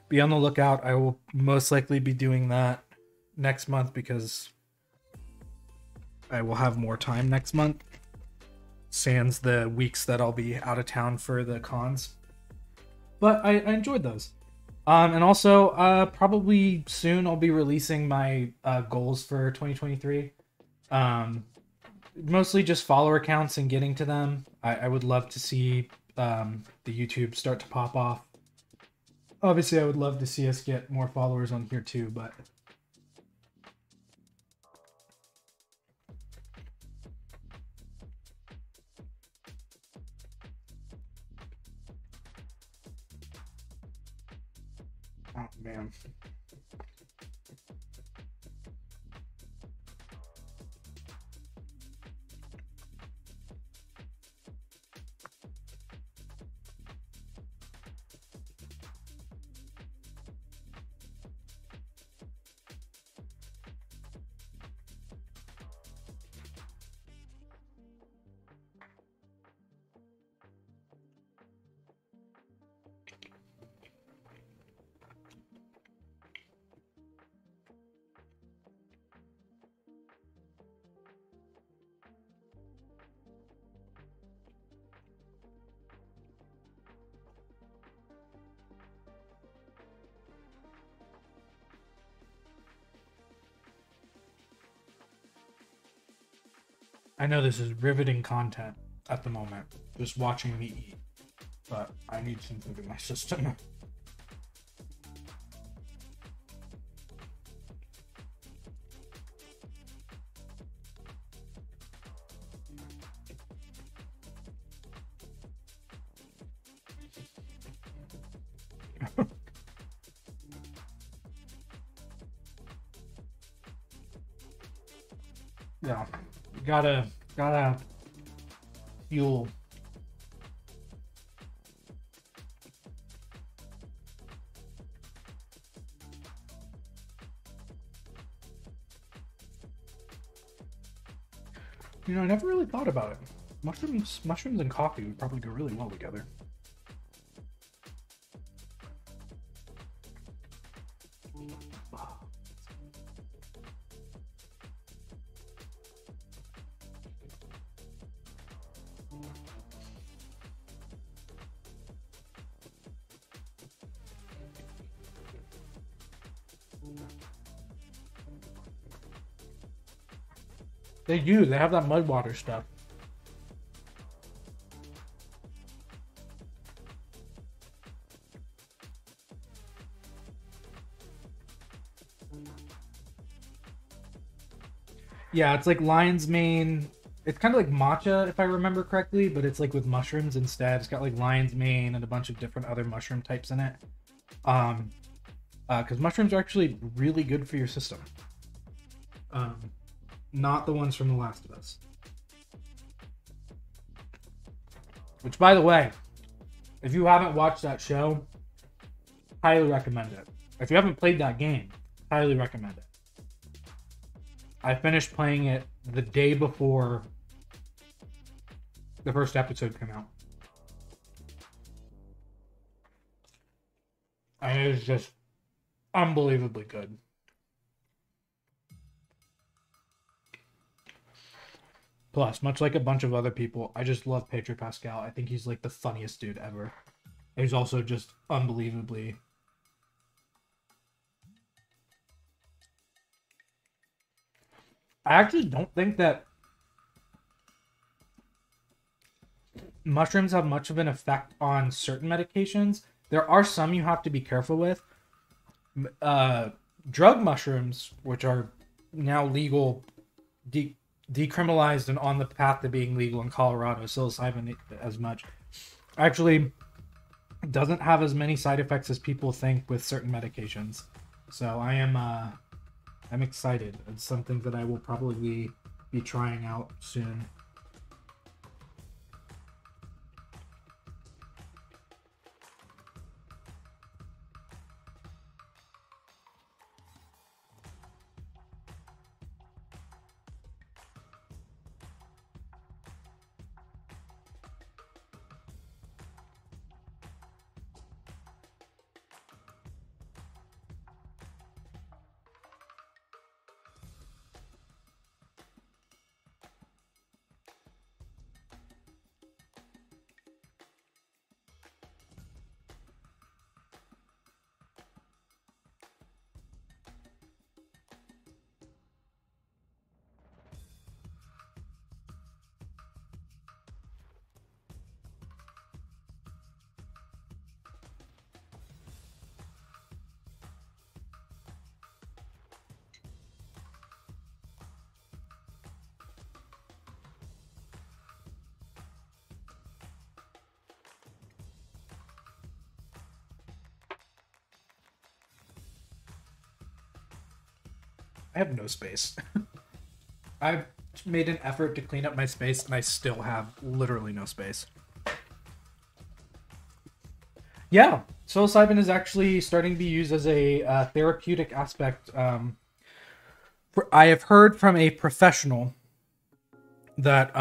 be on the lookout. I will most likely be doing that next month because I will have more time next month. Sans the weeks that I'll be out of town for the cons. But I enjoyed those. And also, probably soon I'll be releasing my goals for 2023. Mostly just follower accounts and getting to them. I would love to see the YouTube start to pop off. Obviously, I would love to see us get more followers on here too, but... Oh, man. I know this is riveting content at the moment, just watching me eat, but I need some food in my system. Yeah, gotta fuel. You know, I never really thought about it. Mushrooms and coffee would probably go really well together. They do. They have that mud water stuff. Yeah, it's like lion's mane. It's kind of like matcha, if I remember correctly, but it's like with mushrooms instead. It's got like lion's mane and a bunch of different other mushroom types in it. Because mushrooms are actually really good for your system. Not the ones from The Last of Us. Which, by the way, if you haven't watched that show, highly recommend it. If you haven't played that game, highly recommend it. I finished playing it the day before the first episode came out. And it is just unbelievably good. Plus, much like a bunch of other people, I just love Pedro Pascal. I think he's like the funniest dude ever. He's also just unbelievably... I actually don't think that mushrooms have much of an effect on certain medications. There are some you have to be careful with. Drug mushrooms, which are now legal, decriminalized and on the path to being legal in Colorado, psilocybin as much, actually doesn't have as many side effects as people think with certain medications. So I'm excited. It's something that I will probably be trying out soon. I have no space. I've made an effort to clean up my space, and I still have literally no space. Yeah, psilocybin is actually starting to be used as a therapeutic aspect. I have heard from a professional that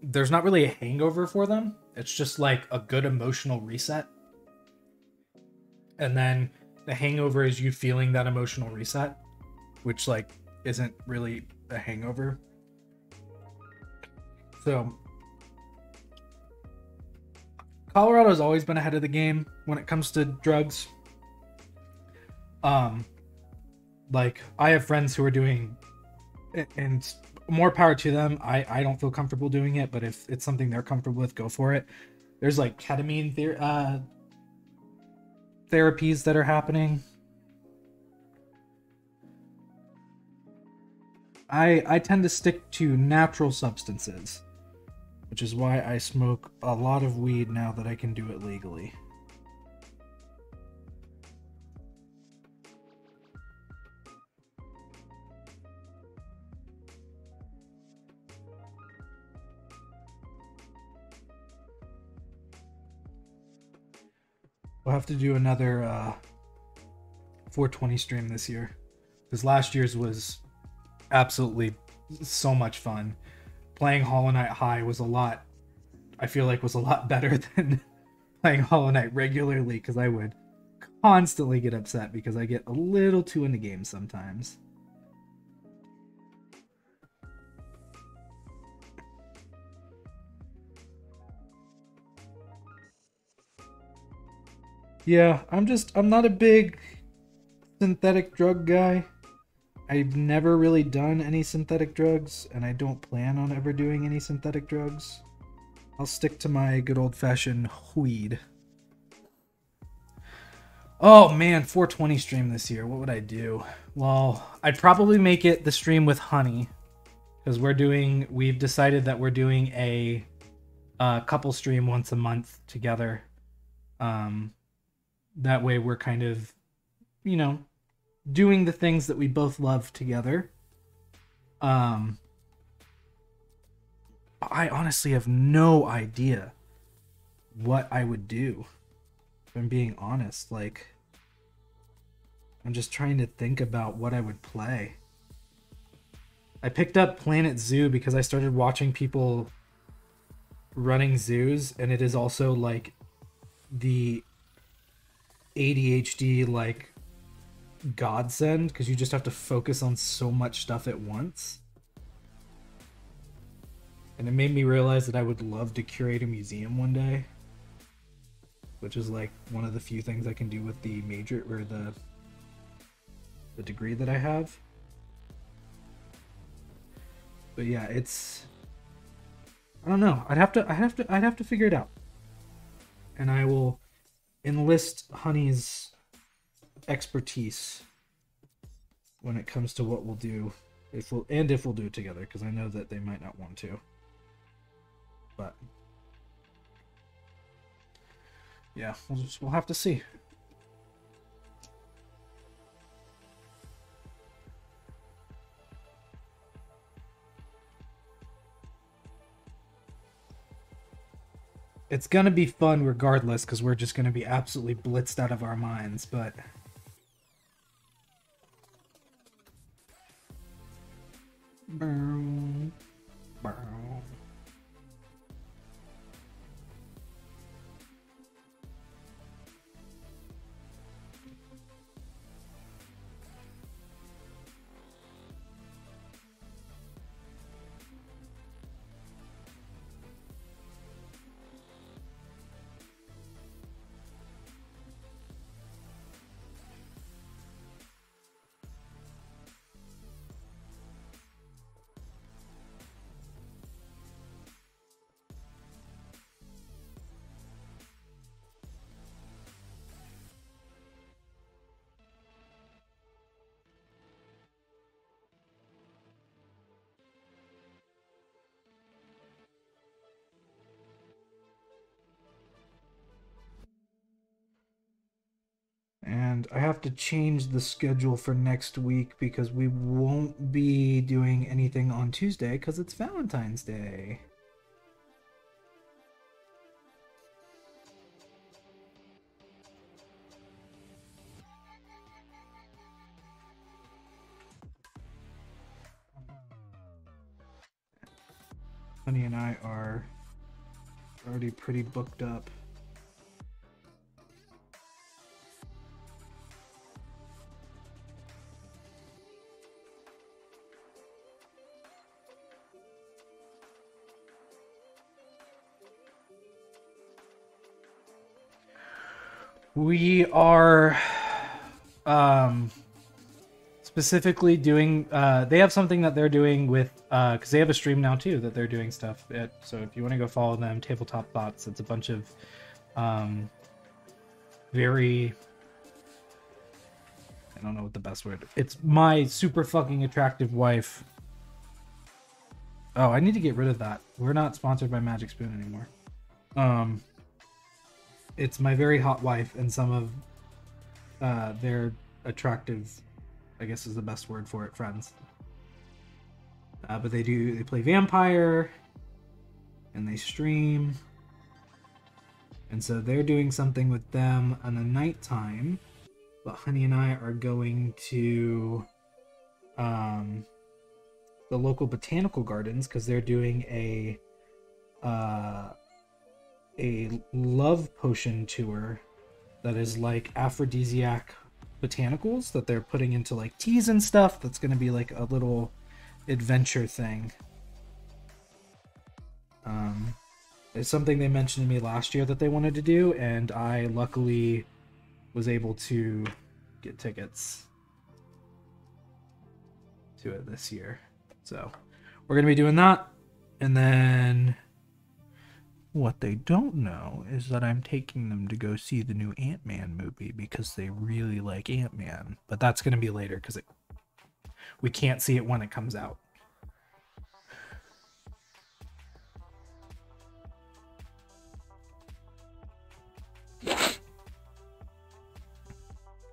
there's not really a hangover for them. It's just like a good emotional reset. And then the hangover is you feeling that emotional reset, which like isn't really a hangover. So Colorado's always been ahead of the game when it comes to drugs. Like I have friends who are doing, and more power to them. I don't feel comfortable doing it, but if it's something they're comfortable with, go for it. There's like ketamine therapies that are happening. I tend to stick to natural substances, which is why I smoke a lot of weed now that I can do it legally. We'll have to do another 420 stream this year, because last year's was absolutely so much fun. Playing Hollow Knight High was I feel like was a lot better than playing Hollow Knight regularly, because I would constantly get upset because I get a little too into games sometimes. Yeah, I'm not a big synthetic drug guy. I've never really done any synthetic drugs, and I don't plan on ever doing any synthetic drugs. I'll stick to my good old-fashioned weed. Oh man, 420 stream this year. What would I do? Well, I'd probably make it the stream with Honey, because we've decided that we're doing a couple stream once a month together. That way we're kind of, doing the things that we both love together. I honestly have no idea what I would do, if I'm being honest. Like, I'm just trying to think about what I would play. I picked up Planet Zoo because I started watching people running zoos, and it is also like the ADHD like godsend, because you just have to focus on so much stuff at once. And it made me realize that I would love to curate a museum one day, which is like one of the few things I can do with the major or the degree that I have. But yeah, I don't know. I'd have to figure it out. And I will enlist Honey's expertise when it comes to what we'll do, if we'll do it together, because I know that they might not want to. But yeah, we'll have to see. It's gonna be fun regardless, because we're just gonna be absolutely blitzed out of our minds, but and I have to change the schedule for next week because we won't be doing anything on Tuesday because it's Valentine's Day. Honey and I are already pretty booked up. We are specifically doing they have something that they're doing with because they have a stream now too that they're doing stuff at, so if you want to go follow them, Tabletop Thoughts, it's a bunch of very, I don't know what the best word, it's my super fucking attractive wife. Oh, I need to get rid of that. We're not sponsored by Magic Spoon anymore. It's my very hot wife and some of their attractive, I guess is the best word for it, friends. But they play Vampire and they stream. And so they're doing something with them on the nighttime. But Honey and I are going to the local botanical gardens because they're doing a love potion tour that is like aphrodisiac botanicals that they're putting into like teas and stuff. That's going to be like a little adventure thing. It's something they mentioned to me last year that they wanted to do, and I luckily was able to get tickets to it this year. So we're going to be doing that. And then what they don't know is that I'm taking them to go see the new Ant-Man movie because they really like Ant-Man. But that's going to be later because we can't see it when it comes out.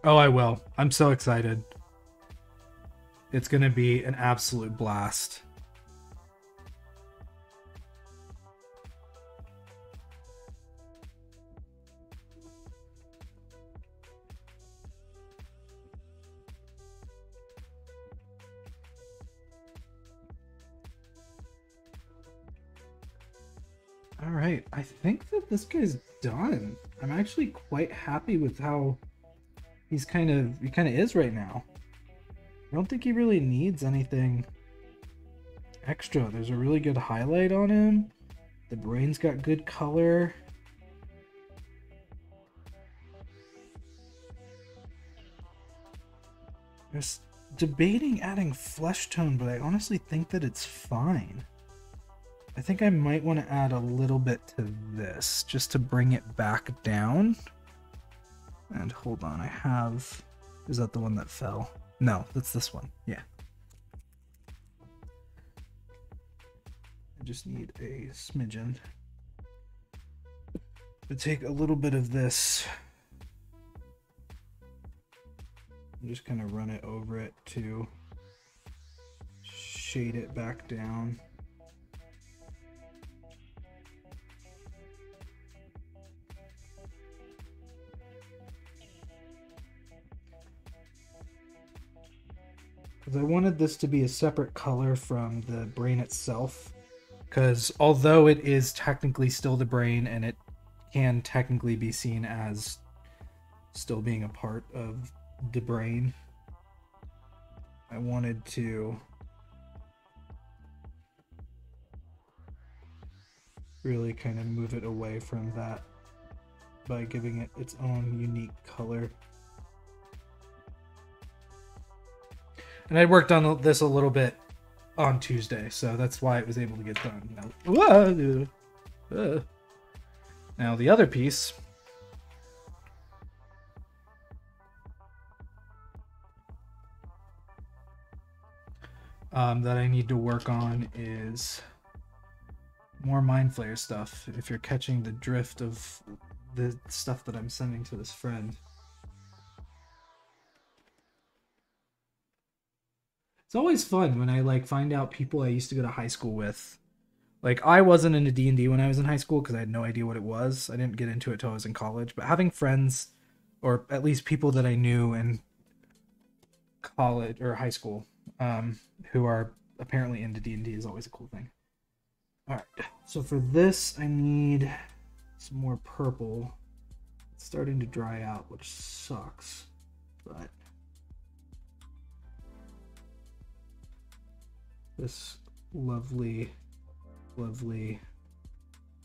Oh, I will. I'm so excited. It's going to be an absolute blast. All right, I think that this guy's done. I'm actually quite happy with how he kind of is right now. I don't think he really needs anything extra. There's a really good highlight on him. The brain's got good color. There's debating adding flesh tone, but I honestly think that it's fine. I think I might want to add a little bit to this just to bring it back down. And hold on, is that the one that fell? No, that's this one. Yeah. I just need a smidgen. To take a little bit of this. I'm just gonna run it over it to shade it back down. I wanted this to be a separate color from the brain itself, because although it is technically still the brain and it can technically be seen as still being a part of the brain, I wanted to really kind of move it away from that by giving it its own unique color. And I worked on this a little bit on Tuesday, so that's why it was able to get done. Now the other piece that I need to work on is more Mind Flayer stuff. If you're catching the drift of the stuff that I'm sending to this friend. It's always fun when I like find out people I used to go to high school with. Like I wasn't into D&D when I was in high school because I had no idea what it was. I didn't get into it till I was in college. But having friends, or at least people that I knew in college or high school, who are apparently into D&D is always a cool thing. All right. So for this, I need some more purple. It's starting to dry out, which sucks, but this lovely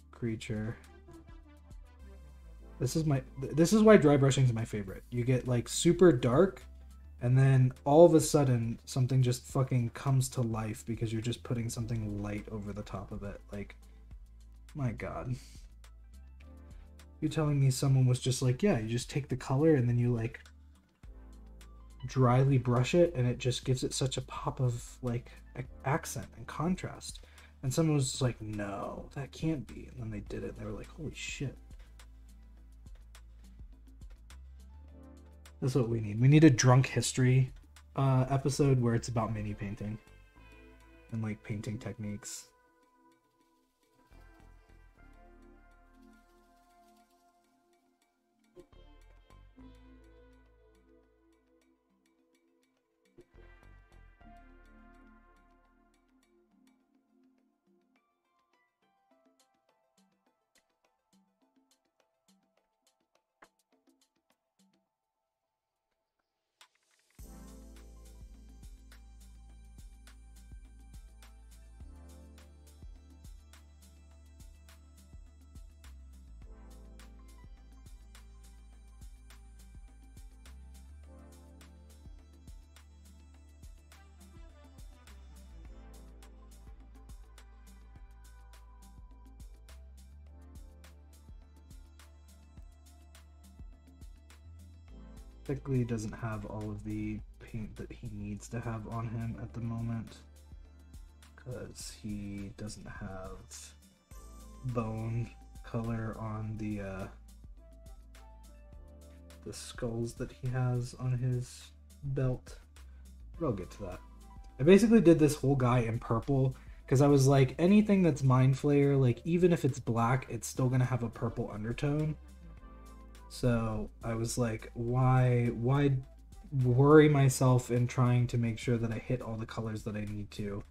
creature. This is why dry brushing is my favorite. You get like super dark and then all of a sudden something just fucking comes to life because you're just putting something light over the top of it. Like, my god. You're telling me someone was just like, yeah, you just take the color and then you like dryly brush it and it just gives it such a pop of like accent and contrast. And someone was just like, no, that can't be. And then they did it and they were like, holy shit. That's what we need. We need a drunk history episode where it's about mini painting and like painting techniques. Technically, he doesn't have all of the paint that he needs to have on him at the moment because he doesn't have bone color on the skulls that he has on his belt. But I'll get to that. I basically did this whole guy in purple because I was like, anything that's Mind Flayer, like even if it's black, it's still gonna have a purple undertone. So I was like, why worry myself in trying to make sure that I hit all the colors that I need to,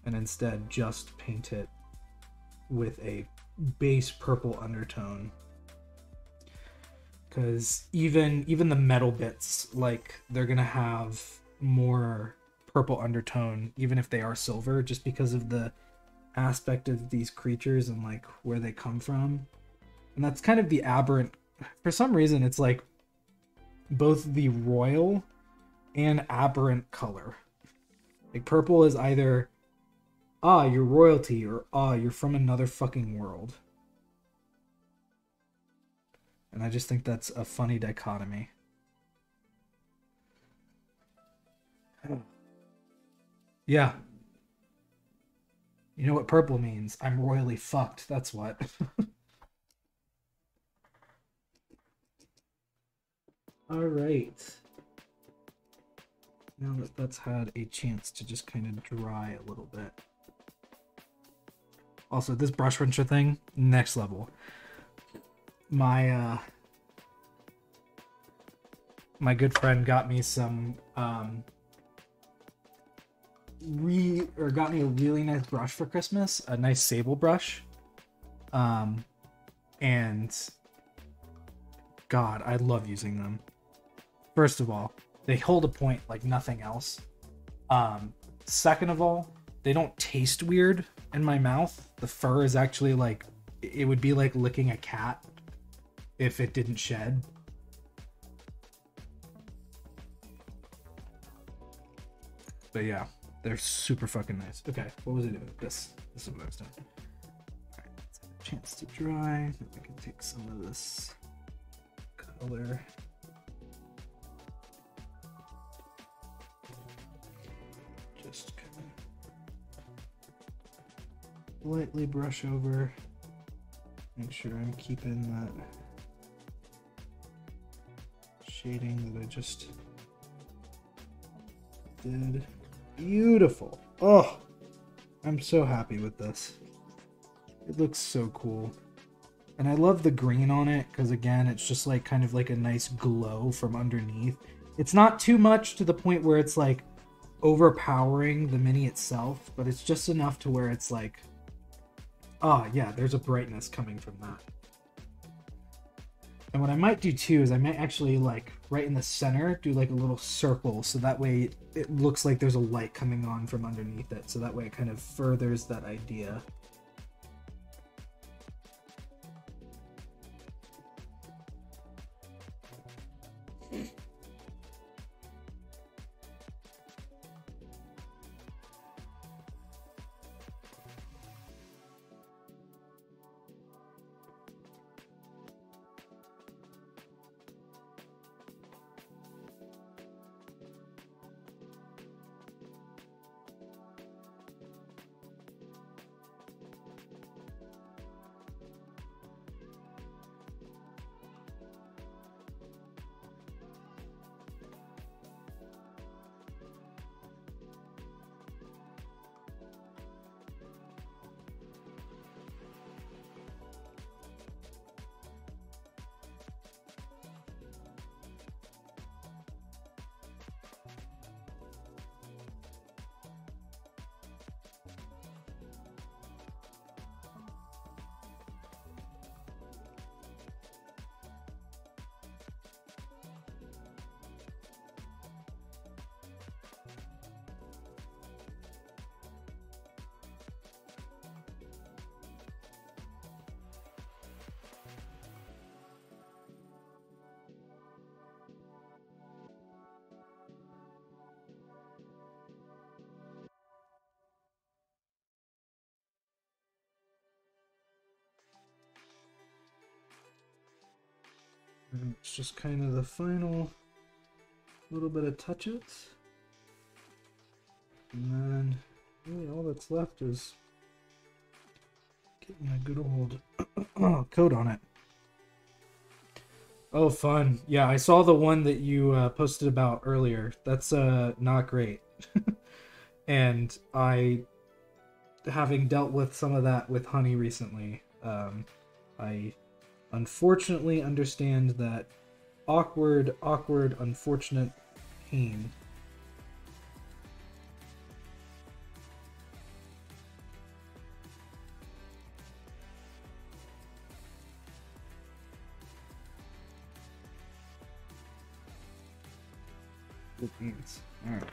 and instead just paint it with a base purple undertone. Because even the metal bits, like they're gonna have more purple undertone even if they are silver, just because of the aspect of these creatures and like where they come from. And that's kind of the aberrant. For some reason, it's like both the royal and aberrant color. Like purple is either, ah, you're royalty, or ah, you're from another fucking world. And I just think that's a funny dichotomy. Yeah. You know what purple means? I'm royally fucked, that's what. Alright. Now that that's had a chance to just kind of dry a little bit. Also, this brush rinser thing, next level. My my good friend got me some got me a really nice brush for Christmas, a nice sable brush. And God, I love using them. First of all, they hold a point like nothing else. Second of all, they don't taste weird in my mouth. The fur is actually like, it would be like licking a cat if it didn't shed. But yeah, they're super fucking nice. Okay, what was I doing? This is what I was doing. Alright, let's have a chance to dry. I can take some of this color. Just kind of lightly brush over. Make sure I'm keeping that shading that I just did. beautiful. Oh, I'm so happy with this. It looks so cool. And I love the green on it because, again, it's just like kind of like a nice glow from underneath. It's not too much to the point where it's like overpowering the mini itself, but it's just enough to where it's like, oh yeah, there's a brightness coming from that. And what I might do too is I might actually, like, right in the center, do like a little circle so that way it looks like there's a light coming on from underneath it. So that way it kind of furthers that idea. And it's just kind of the final little bit of touch-ups. And then really all that's left is getting a good old coat on it. Oh, fun. Yeah, I saw the one that you posted about earlier. That's not great. And having dealt with some of that with honey recently, I unfortunately understand that awkward, unfortunate pain. Good beans. All right.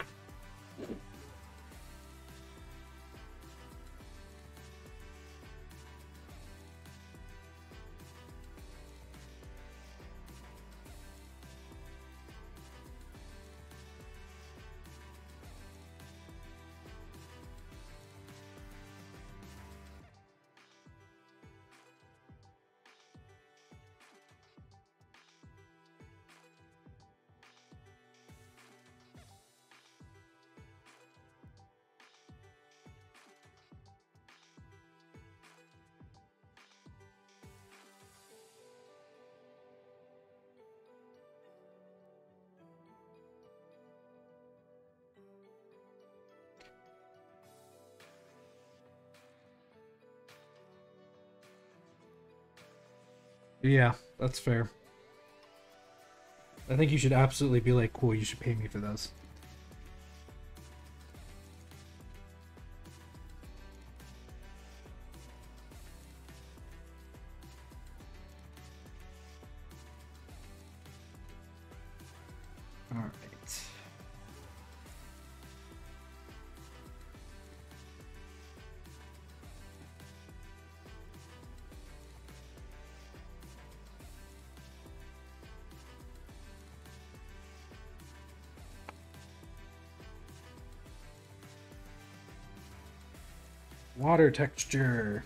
Yeah, that's fair. I think you should absolutely be like, cool, you should pay me for those. All right. Water texture.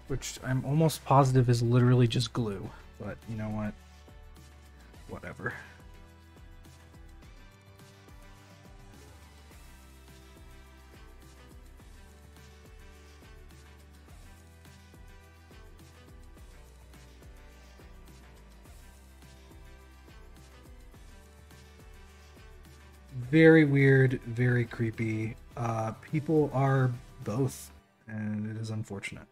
Which I'm almost positive is literally just glue, but you know what? Whatever. very weird, very creepy. People are both, and it is unfortunate.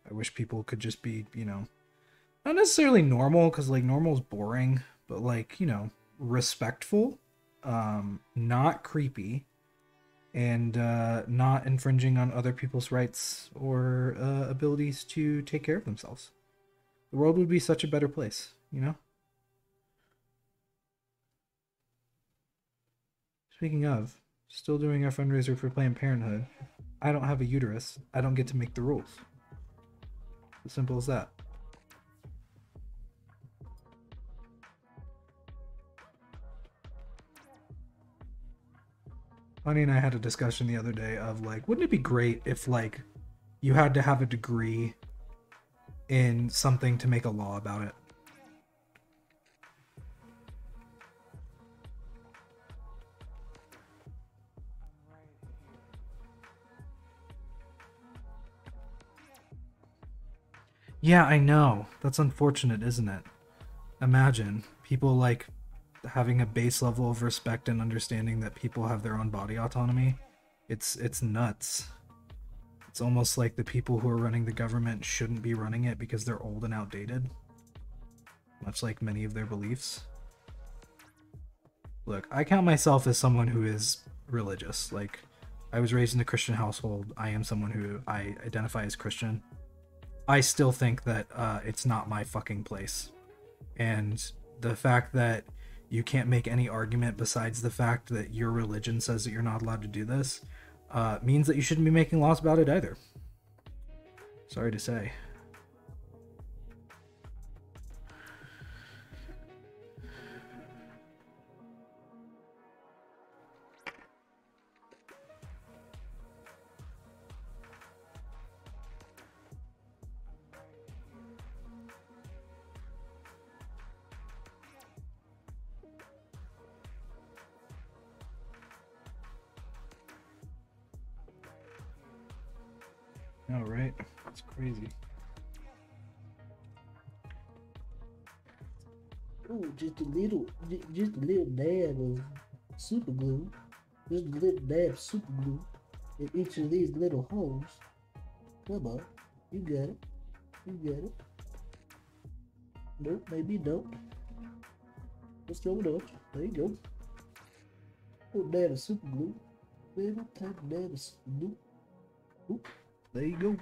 I wish people could just be, you know, not necessarily normal, because like normal is boring, but like, you know, respectful, not creepy, and not infringing on other people's rights or abilities to take care of themselves. The world would be such a better place, you know? Speaking of, still doing our fundraiser for Planned Parenthood. I don't have a uterus. I don't get to make the rules. As simple as that. Honey and I had a discussion the other day of like, wouldn't it be great if like you had to have a degree in something to make a law about it? Yeah, I know. That's unfortunate, isn't it? Imagine people like having a base level of respect and understanding that people have their own body autonomy. It's nuts. It's almost like the people who are running the government shouldn't be running it because they're old and outdated. Much like many of their beliefs. Look, I count myself as someone who is religious. Like, I was raised in a Christian household. I am someone who I identify as Christian. I still think that it's not my fucking place. And the fact that you can't make any argument besides the fact that your religion says that you're not allowed to do this means that you shouldn't be making laws about it either. Sorry to say. No, right? It's crazy. Oh, just a little dab of super glue. Just a little dab of super glue in each of these little holes. Come on, you got it. You got it. Nope, maybe don't. What's going on? There you go. Little dab of super glue. Little tiny dab of super glue. Oop, there you go.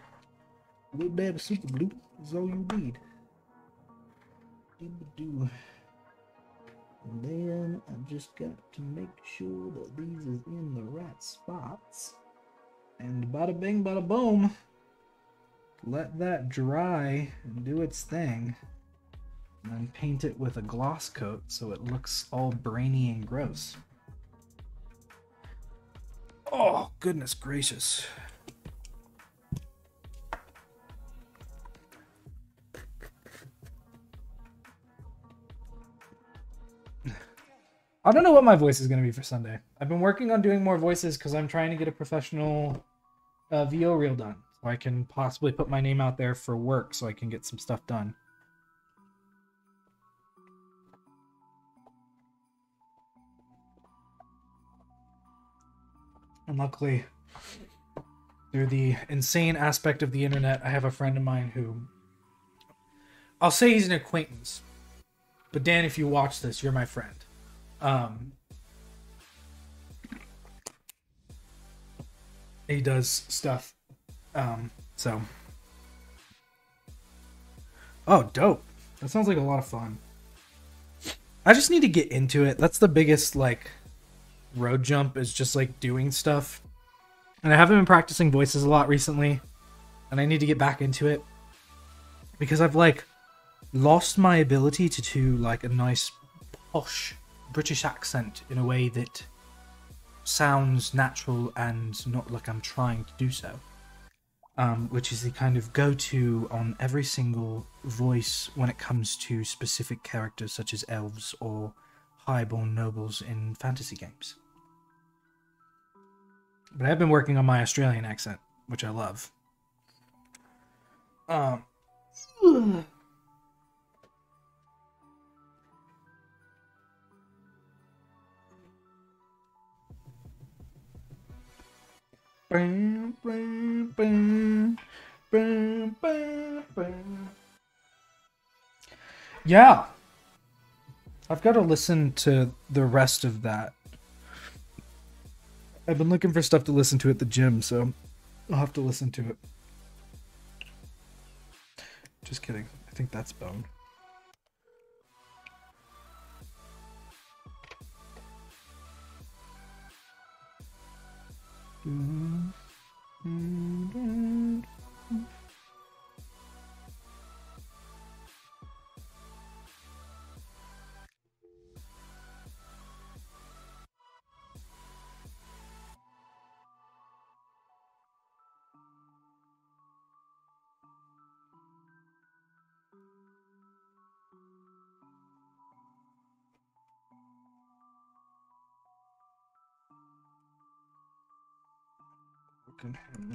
Little dab of super glue is all you need. Do. And then I just got to make sure that these is in the right spots. And bada bing, bada boom. Let that dry and do its thing. And then paint it with a gloss coat so it looks all brainy and gross. Oh, goodness gracious. I don't know what my voice is going to be for Sunday. I've been working on doing more voices because I'm trying to get a professional VO reel done. So I can possibly put my name out there for work so I can get some stuff done. And luckily, through the insane aspect of the internet, I have a friend of mine who... I'll say he's an acquaintance. But Dan, if you watch this, you're my friend. He does stuff. So. Oh, dope. That sounds like a lot of fun. I just need to get into it. That's the biggest, like, road jump, is just, like, doing stuff. And I haven't been practicing voices a lot recently. And I need to get back into it. Because I've, like, lost my ability to do, like, a nice, posh British accent in a way that sounds natural and not like I'm trying to do so. Which is the kind of go-to on every single voice when it comes to specific characters such as elves or highborn nobles in fantasy games. But I've been working on my Australian accent, which I love. Bam, bam, bam, bam, bam, bam. Yeah. I've got to listen to the rest of that. I've been looking for stuff to listen to at the gym, so I'll have to listen to it. Just kidding. I think that's Bone.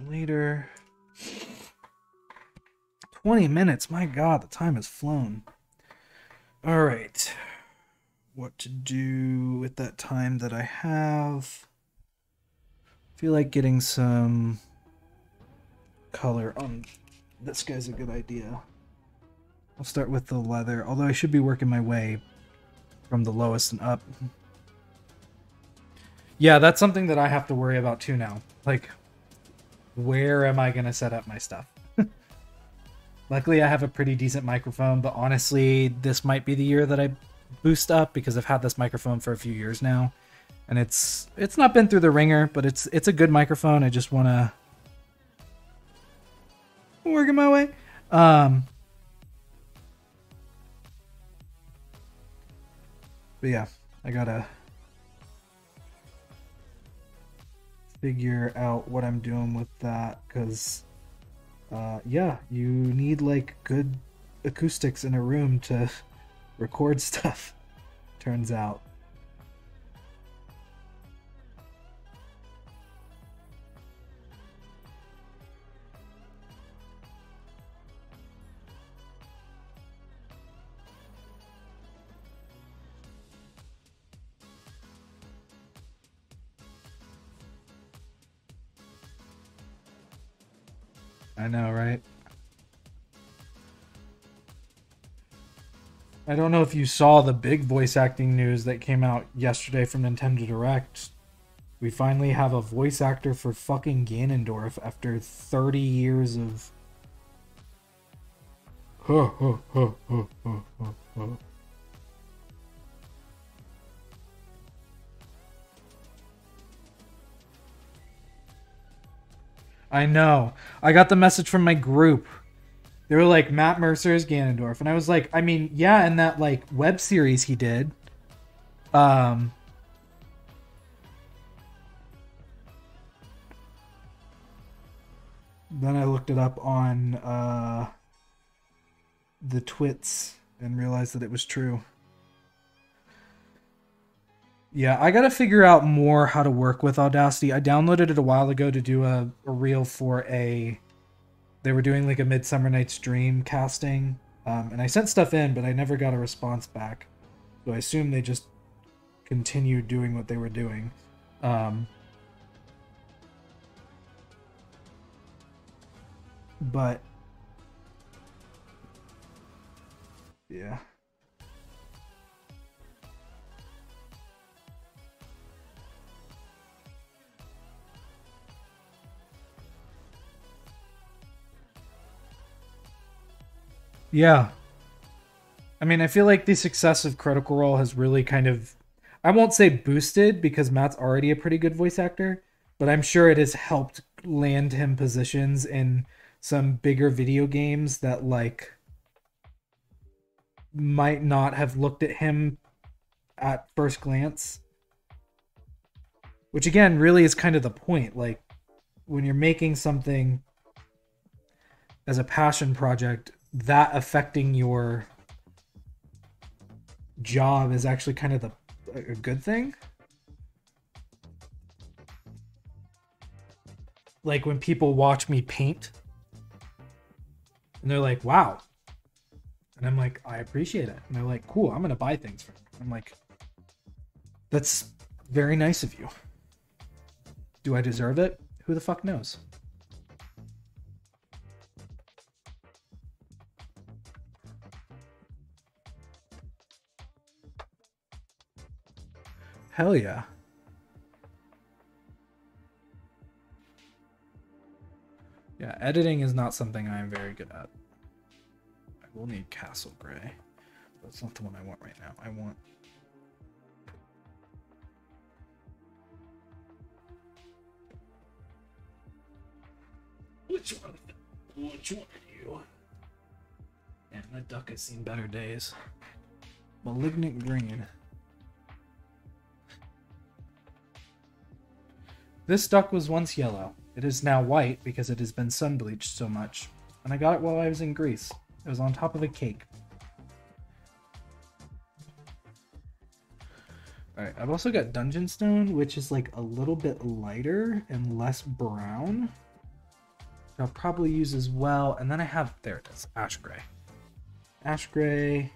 Later. 20 minutes. My God, the time has flown. All right. What to do with that time that I have? Feel like getting some color on this guy's a good idea. I'll start with the leather, although I should be working my way from the lowest and up. Yeah, that's something that I have to worry about too now. Like, where am I going to set up my stuff? Luckily, I have a pretty decent microphone, but honestly, this might be the year that I boost up because I've had this microphone for a few years now. And it's not been through the ringer, but it's a good microphone. I just want to work my way. But yeah, I gotta figure out what I'm doing with that, because yeah, you need like good acoustics in a room to record stuff, turns out. I know, right? I don't know if you saw the big voice acting news that came out yesterday from Nintendo Direct. We finally have a voice actor for fucking Ganondorf after 30 years of... I know. I got the message from my group. They were like, Matt Mercer's Ganondorf. And I was like, I mean, yeah, in that like web series he did. Then I looked it up on the twits and realized that it was true. Yeah, I gotta figure out more how to work with Audacity. I downloaded it a while ago to do a reel for a... They were doing like a Midsummer Night's Dream casting. And I sent stuff in, but I never got a response back. So I assume they just continued doing what they were doing. But... yeah. Yeah. I mean, I feel like the success of Critical Role has really kind of... I won't say boosted, because Matt's already a pretty good voice actor, but I'm sure it has helped land him positions in some bigger video games that, like, might not have looked at him at first glance. Which, again, really is kind of the point. Like, when you're making something as a passion project, that affecting your job is actually kind of a good thing. Like when people watch me paint and they're like, wow. And I'm like, I appreciate it. And they're like, cool, I'm going to buy things from you. I'm like, that's very nice of you. Do I deserve it? Who the fuck knows? Hell yeah. Yeah, editing is not something I am very good at. I will need Castle Gray. That's not the one I want right now. I want... Which one? Which one are you? Man, that duck has seen better days. Malignant green. This duck was once yellow. It is now white because it has been sun bleached so much. And I got it while I was in Greece. It was on top of a cake. Alright, I've also got Dungeon Stone, which is like a little bit lighter and less brown. I'll probably use as well. And then I have, there it is, Ash Gray. Ash Gray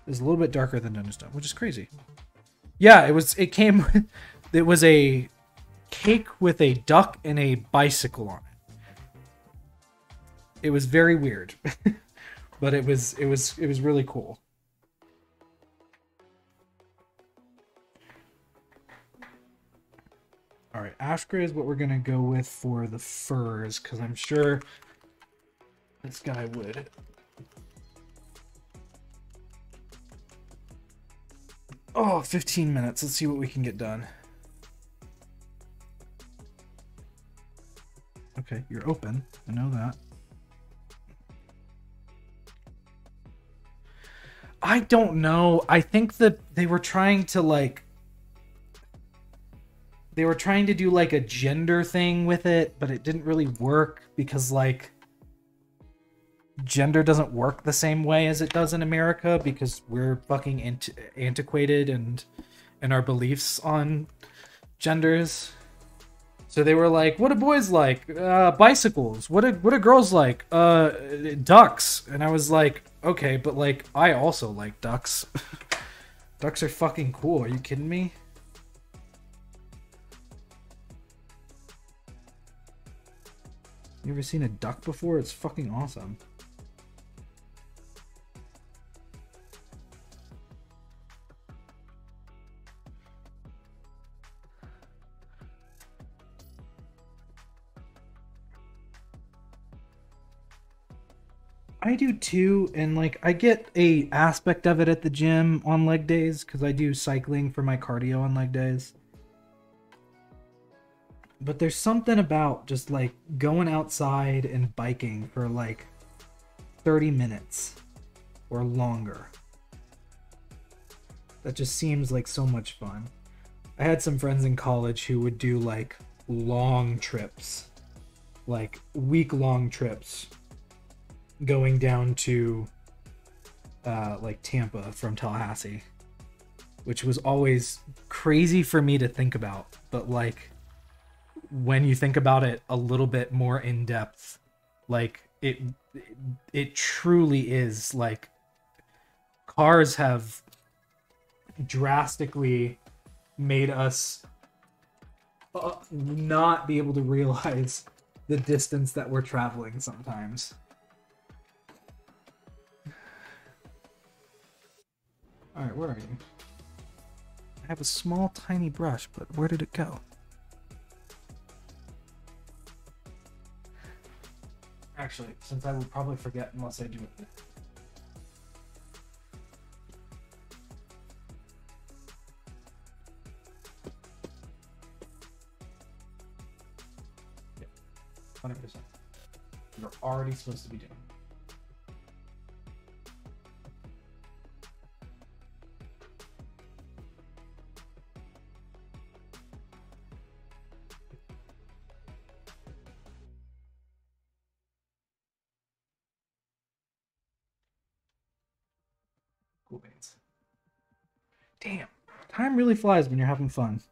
is a little bit darker than Dungeon Stone, which is crazy. Yeah, it was a cake with a duck and a bicycle on it. It was very weird. But it was really cool. All right, Ash Gray is what we're gonna go with for the furs, because I'm sure this guy would. Oh, 15 minutes. Let's see what we can get done. Okay, you're open. I know that. I don't know. I think that they were trying to like... They were trying to do like a gender thing with it, but it didn't really work because like gender doesn't work the same way as it does in America because we're fucking antiquated and our beliefs on genders. So they were like, what do boys like? Bicycles. What do girls like? Ducks. And I was like, okay, but like I also like ducks. Ducks are fucking cool. Are you kidding me? You ever seen a duck before? It's fucking awesome. I do too, and like I get a aspect of it at the gym on leg days because I do cycling for my cardio on leg days. But there's something about just like going outside and biking for like 30 minutes or longer that just seems like so much fun. I had some friends in college who would do like long trips, like week-long trips, going down to like Tampa from Tallahassee, which was always crazy for me to think about, but like when you think about it a little bit more in depth, like it truly is like cars have drastically made us not be able to realize the distance that we're traveling sometimes. All right, where are you? I have a small tiny brush, but where did it go? Actually, since I would probably forget unless I do it. Yeah, 100%. You're already supposed to be doing. Cool beans. Damn, time really flies when you're having fun.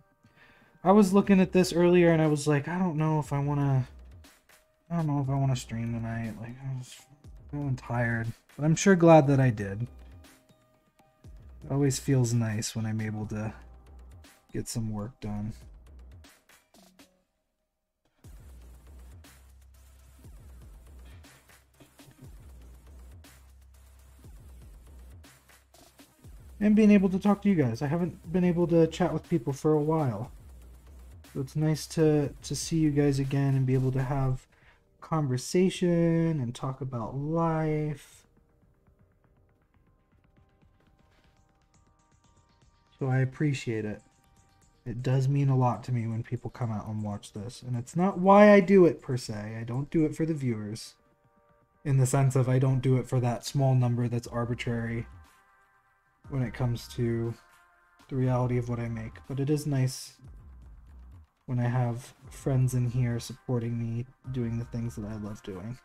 I was looking at this earlier and I was like, I don't know if I want to stream tonight. Like, I was feeling tired, but I'm sure glad that I did. It always feels nice when I'm able to get some work done. and being able to talk to you guys. I haven't been able to chat with people for a while. So it's nice to see you guys again and be able to have conversation and talk about life. So I appreciate it. It does mean a lot to me when people come out and watch this. And it's not why I do it per se. I don't do it for the viewers. In the sense of I don't do it for that small number that's arbitrary when it comes to the reality of what I make. But it is nice when I have friends in here supporting me doing the things that I love doing.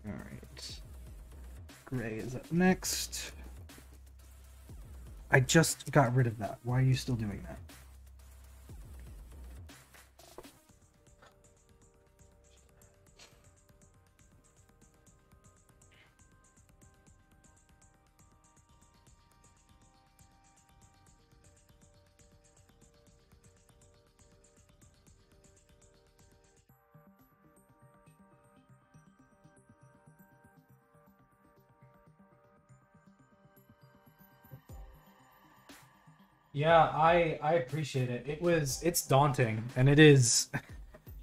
Alright. Gray is up next. I just got rid of that. Why are you still doing that? Yeah, I appreciate it. It's daunting, and it is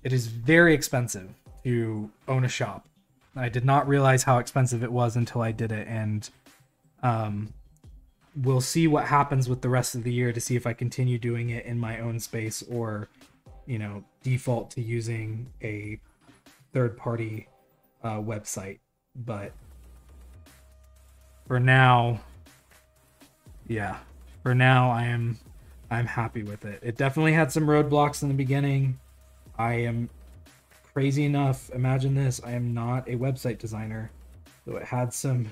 very expensive to own a shop. I did not realize how expensive it was until I did it, and we'll see what happens with the rest of the year to see if I continue doing it in my own space or, you know, default to using a third-party website. But for now, yeah. For now, I'm happy with it. It definitely had some roadblocks in the beginning. I am crazy enough. Imagine this: I am not a website designer, so it had some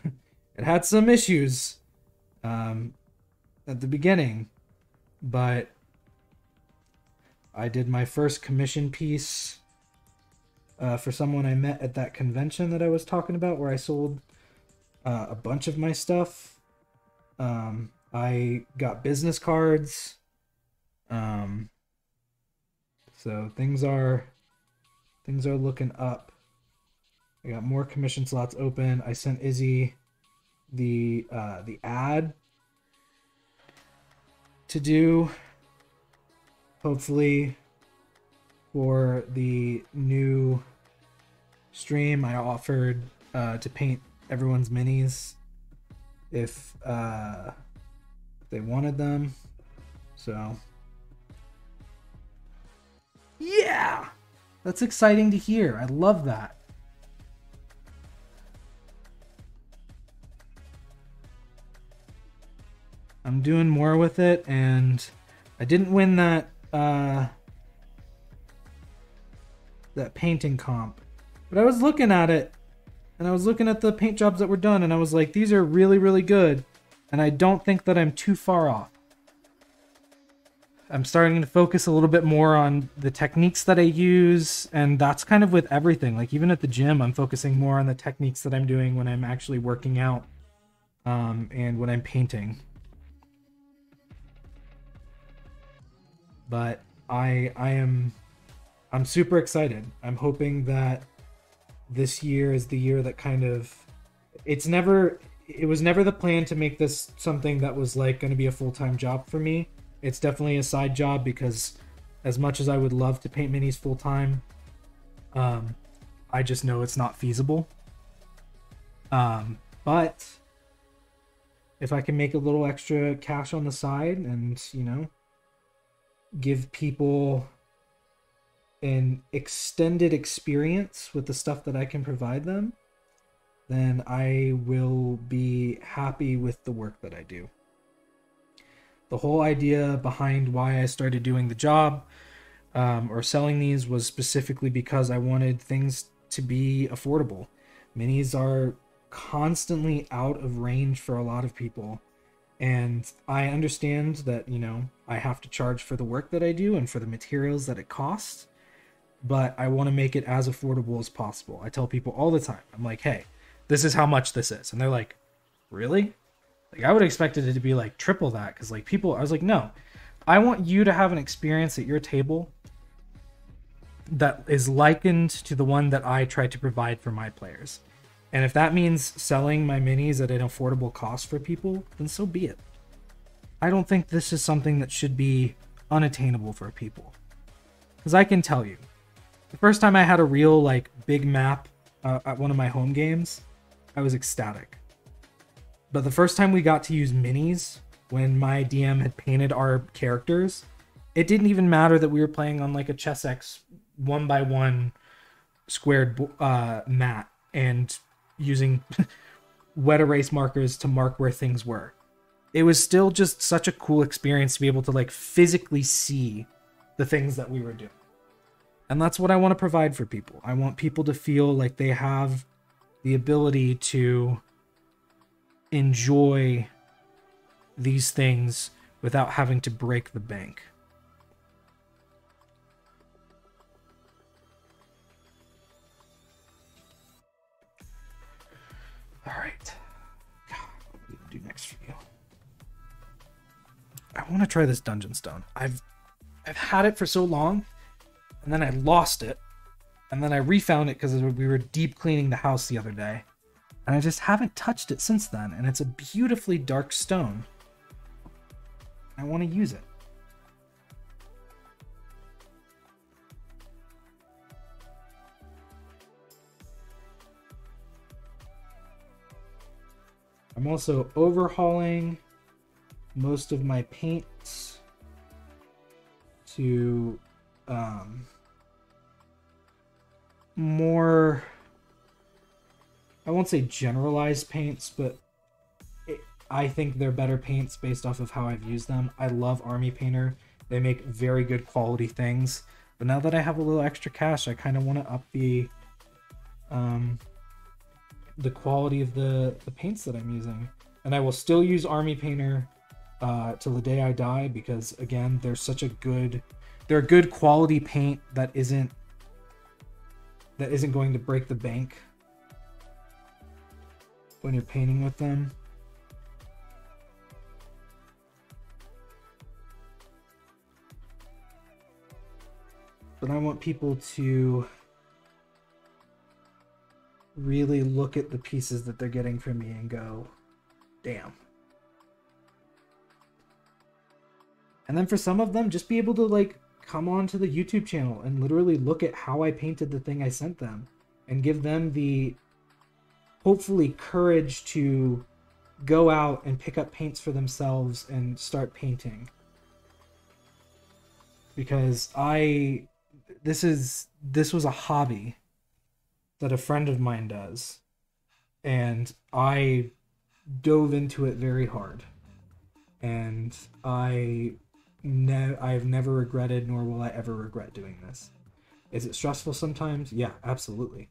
issues at the beginning. But I did my first commission piece for someone I met at that convention that I was talking about, where I sold a bunch of my stuff. I got business cards. So things are looking up. I got more commission slots open. I sent Izzy the ad to do, hopefully, for the new stream. I offered to paint everyone's minis if they wanted them. So yeah, that's exciting to hear. I love that. I'm doing more with it, and I didn't win that that painting comp, but I was looking at it, and I was looking at the paint jobs that were done, and I was like, these are really, really good. And I don't think that I'm too far off. I'm starting to focus a little bit more on the techniques that I use, and that's kind of with everything. Like even at the gym, I'm focusing more on the techniques that I'm doing when I'm actually working out, and when I'm painting. But I'm super excited. I'm hoping that this year is the year that kind of, it was never the plan to make this something that was like going to be a full-time job for me. It's definitely a side job, because as much as I would love to paint minis full-time, I just know it's not feasible. But if I can make a little extra cash on the side and, you know, give people an extended experience with the stuff that I can provide them, then I will be happy with the work that I do. The whole idea behind why I started doing the job or selling these was specifically because I wanted things to be affordable. Minis are constantly out of range for a lot of people, and I understand that, you know, I have to charge for the work that I do and for the materials that it costs, but I want to make it as affordable as possible. I tell people all the time, I'm like, hey, this is how much this is. And they're like, really? Like, I would have expected it to be like triple that, because like people, I was like, no, I want you to have an experience at your table that is likened to the one that I try to provide for my players. And if that means selling my minis at an affordable cost for people, then so be it. I don't think this is something that should be unattainable for people. Because I can tell you, the first time I had a real like big map at one of my home games, I was ecstatic. But the first time we got to use minis, when my DM had painted our characters, it didn't even matter that we were playing on like a ChessX 1x1 squared mat and using wet erase markers to mark where things were. It was still just such a cool experience to be able to like physically see the things that we were doing. And that's what I want to provide for people. I want people to feel like they have the ability to enjoy these things without having to break the bank. All right. God, what do we do next for you? I want to try this dungeon stone. I've had it for so long, and then I lost it, and then I refound it because we were deep cleaning the house the other day, and I just haven't touched it since then. And it's a beautifully dark stone. I want to use it. I'm also overhauling most of my paints to more, I won't say generalized paints, but I think they're better paints based off of how I've used them. I love Army Painter. They make very good quality things. But now that I have a little extra cash, I kind of want to up the quality of the paints that I'm using. And I will still use Army Painter till the day I die, because again, they're a good quality paint that isn't going to break the bank when you're painting with them. But I want people to really look at the pieces that they're getting from me and go, damn. And then for some of them, just be able to like come onto the YouTube channel and literally look at how I painted the thing I sent them, and give them the, hopefully, courage to go out and pick up paints for themselves and start painting. Because this was a hobby that a friend of mine does, and I dove into it very hard, and I've never regretted, nor will I ever regret doing this. Is it stressful sometimes? Yeah, absolutely.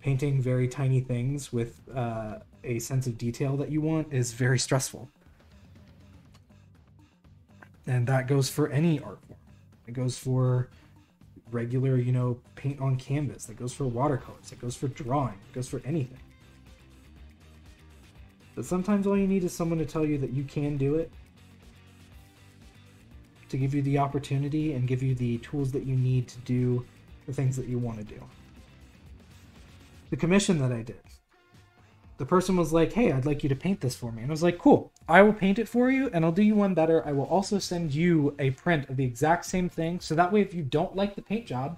Painting very tiny things with a sense of detail that you want is very stressful, and that goes for any art form. It goes for regular, paint on canvas. That goes for watercolors. It goes for drawing. It goes for anything. But sometimes all you need is someone to tell you that you can do it, to give you the opportunity and give you the tools that you need to do the things that you want to do. The commission that I did, the person was like, hey, I'd like you to paint this for me. And I was like, cool, I will paint it for you, and I'll do you one better. I will also send you a print of the exact same thing, so that way if you don't like the paint job,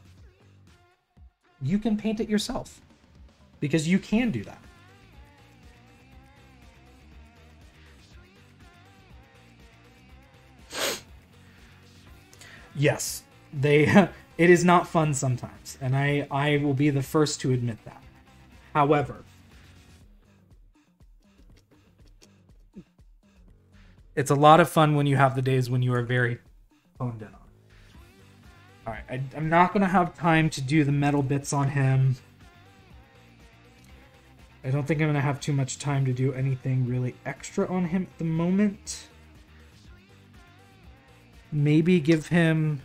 you can paint it yourself, because you can do that. Yes, it is not fun sometimes, and I will be the first to admit that. However, it's a lot of fun when you have the days when you are very honed in on it. Alright, I'm not going to have time to do the metal bits on him. I don't think I'm going to have too much time to do anything really extra on him at the moment. Maybe give him...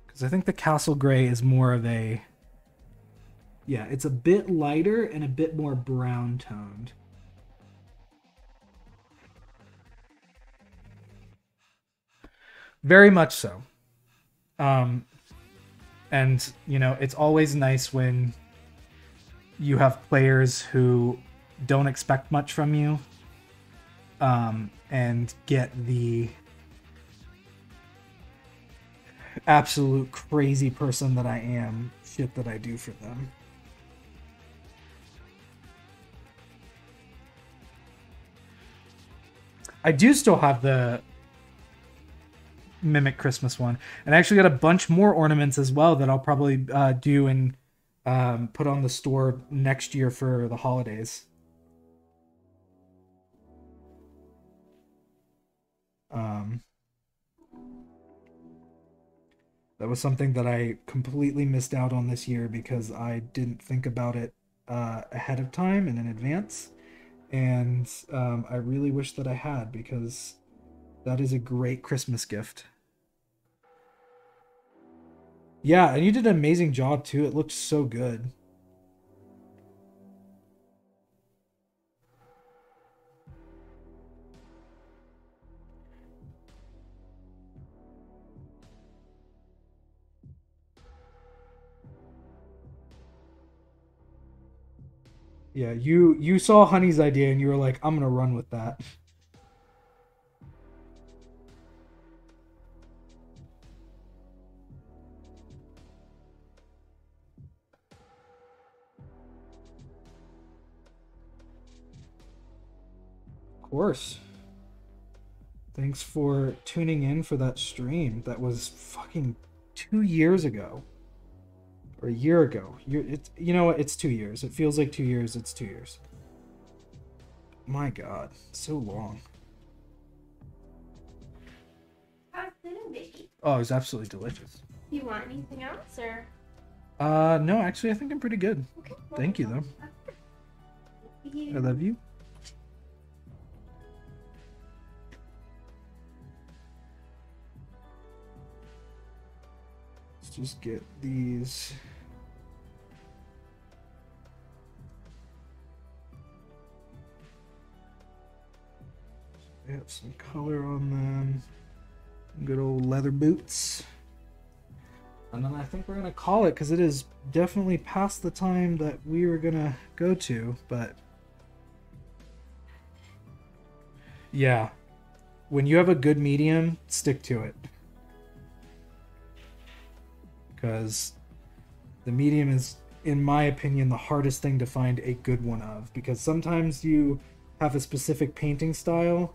because I think the Castle Gray is more of a... yeah, it's a bit lighter and a bit more brown toned. Very much so. And, you know, it's always nice when you have players who don't expect much from you, and get the absolute crazy person that I am shit that I do for them. I do still have the Mimic Christmas one, and I actually got a bunch more ornaments as well that I'll probably do and put on the store next year for the holidays. That was something that I completely missed out on this year because I didn't think about it ahead of time and in advance. And I really wish that I had, because that is a great Christmas gift. Yeah, and you did an amazing job too. It looked so good. Yeah, you saw Honey's idea and you were like, I'm gonna run with that. Of course. Thanks for tuning in for that stream. That was fucking 2 years ago. Or a year ago. You know what? It's 2 years. It feels like 2 years. It's 2 years. My God, so long. How's dinner, baby? Oh, it was absolutely delicious. You want anything else, or? No, actually, I think I'm pretty good. Okay. Thank you, though. I love you. Let's just get these. They have some color on them. Good old leather boots. And then I think we're gonna call it, because it is definitely past the time that we were gonna go to, but yeah, when you have a good medium, stick to it, because the medium is, in my opinion, the hardest thing to find a good one of, because sometimes you have a specific painting style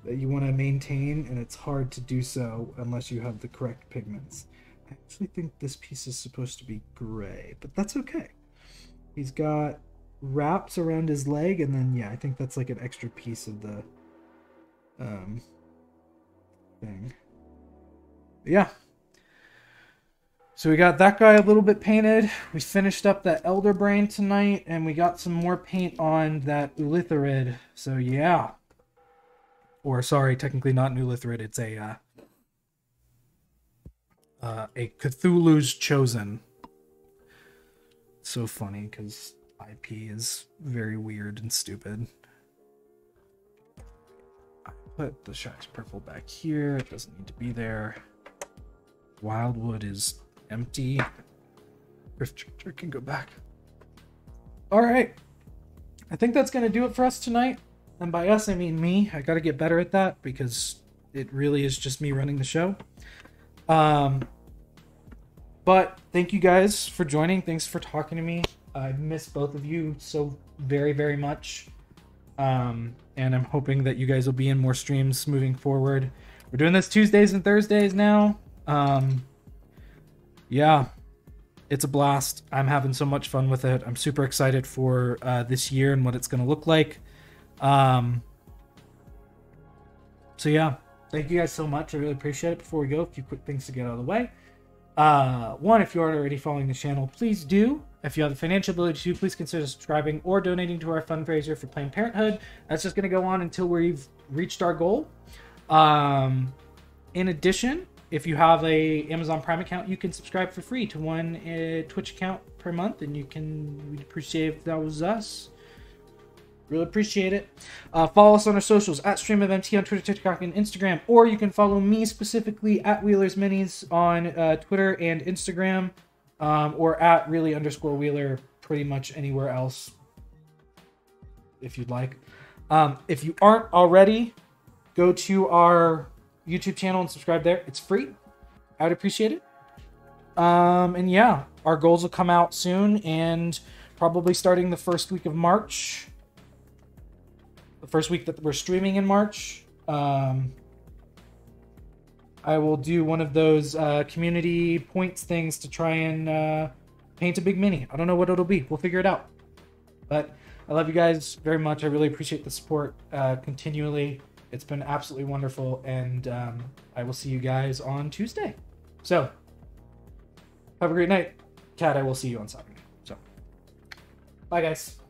that you want to maintain, and it's hard to do so unless you have the correct pigments. I actually think this piece is supposed to be gray, but that's okay. He's got wraps around his leg, and then yeah, I think that's like an extra piece of the thing. But yeah. So we got that guy a little bit painted. We finished up that Elder Brain tonight, and we got some more paint on that Ulitharid. So yeah. Or sorry, technically not an Ulitharid. It's a Cthulhu's Chosen. So funny because IP is very weird and stupid. I put the Shax Purple back here. It doesn't need to be there. Wildwood is empty. Rift can go back. All right. I think that's going to do it for us tonight. And by us, I mean me. I got to get better at that because it really is just me running the show. But thank you guys for joining. Thanks for talking to me. I miss both of you so very, very much. And I'm hoping that you guys will be in more streams moving forward. We're doing this Tuesdays and Thursdays now. Yeah, it's a blast. I'm having so much fun with it. I'm super excited for this year and what it's going to look like. So yeah, thank you guys so much. I really appreciate it. Before we go, a few quick things to get out of the way. One, if you aren't already following the channel, please do. If you have the financial ability to, please consider subscribing or donating to our fundraiser for Planned Parenthood. That's just going to go on until we've reached our goal. In addition, if you have a Amazon Prime account, you can subscribe for free to one Twitch account per month, and we'd appreciate if that was us. Really appreciate it. Follow us on our socials at StreamOfMT on Twitter, TikTok, and Instagram. Or you can follow me specifically at Wheeler's Minis on Twitter and Instagram. Or at really_Wheeler pretty much anywhere else if you'd like. If you aren't already, go to our YouTube channel and subscribe there. It's free. I would appreciate it. And yeah, our goals will come out soon and probably starting the first week of March. The first week that we're streaming in March. I will do one of those community points things to try and paint a big mini. I don't know what it'll be. We'll figure it out. But I love you guys very much. I really appreciate the support continually. It's been absolutely wonderful. And I will see you guys on Tuesday. So, have a great night. Kat, I will see you on Saturday. So, bye guys.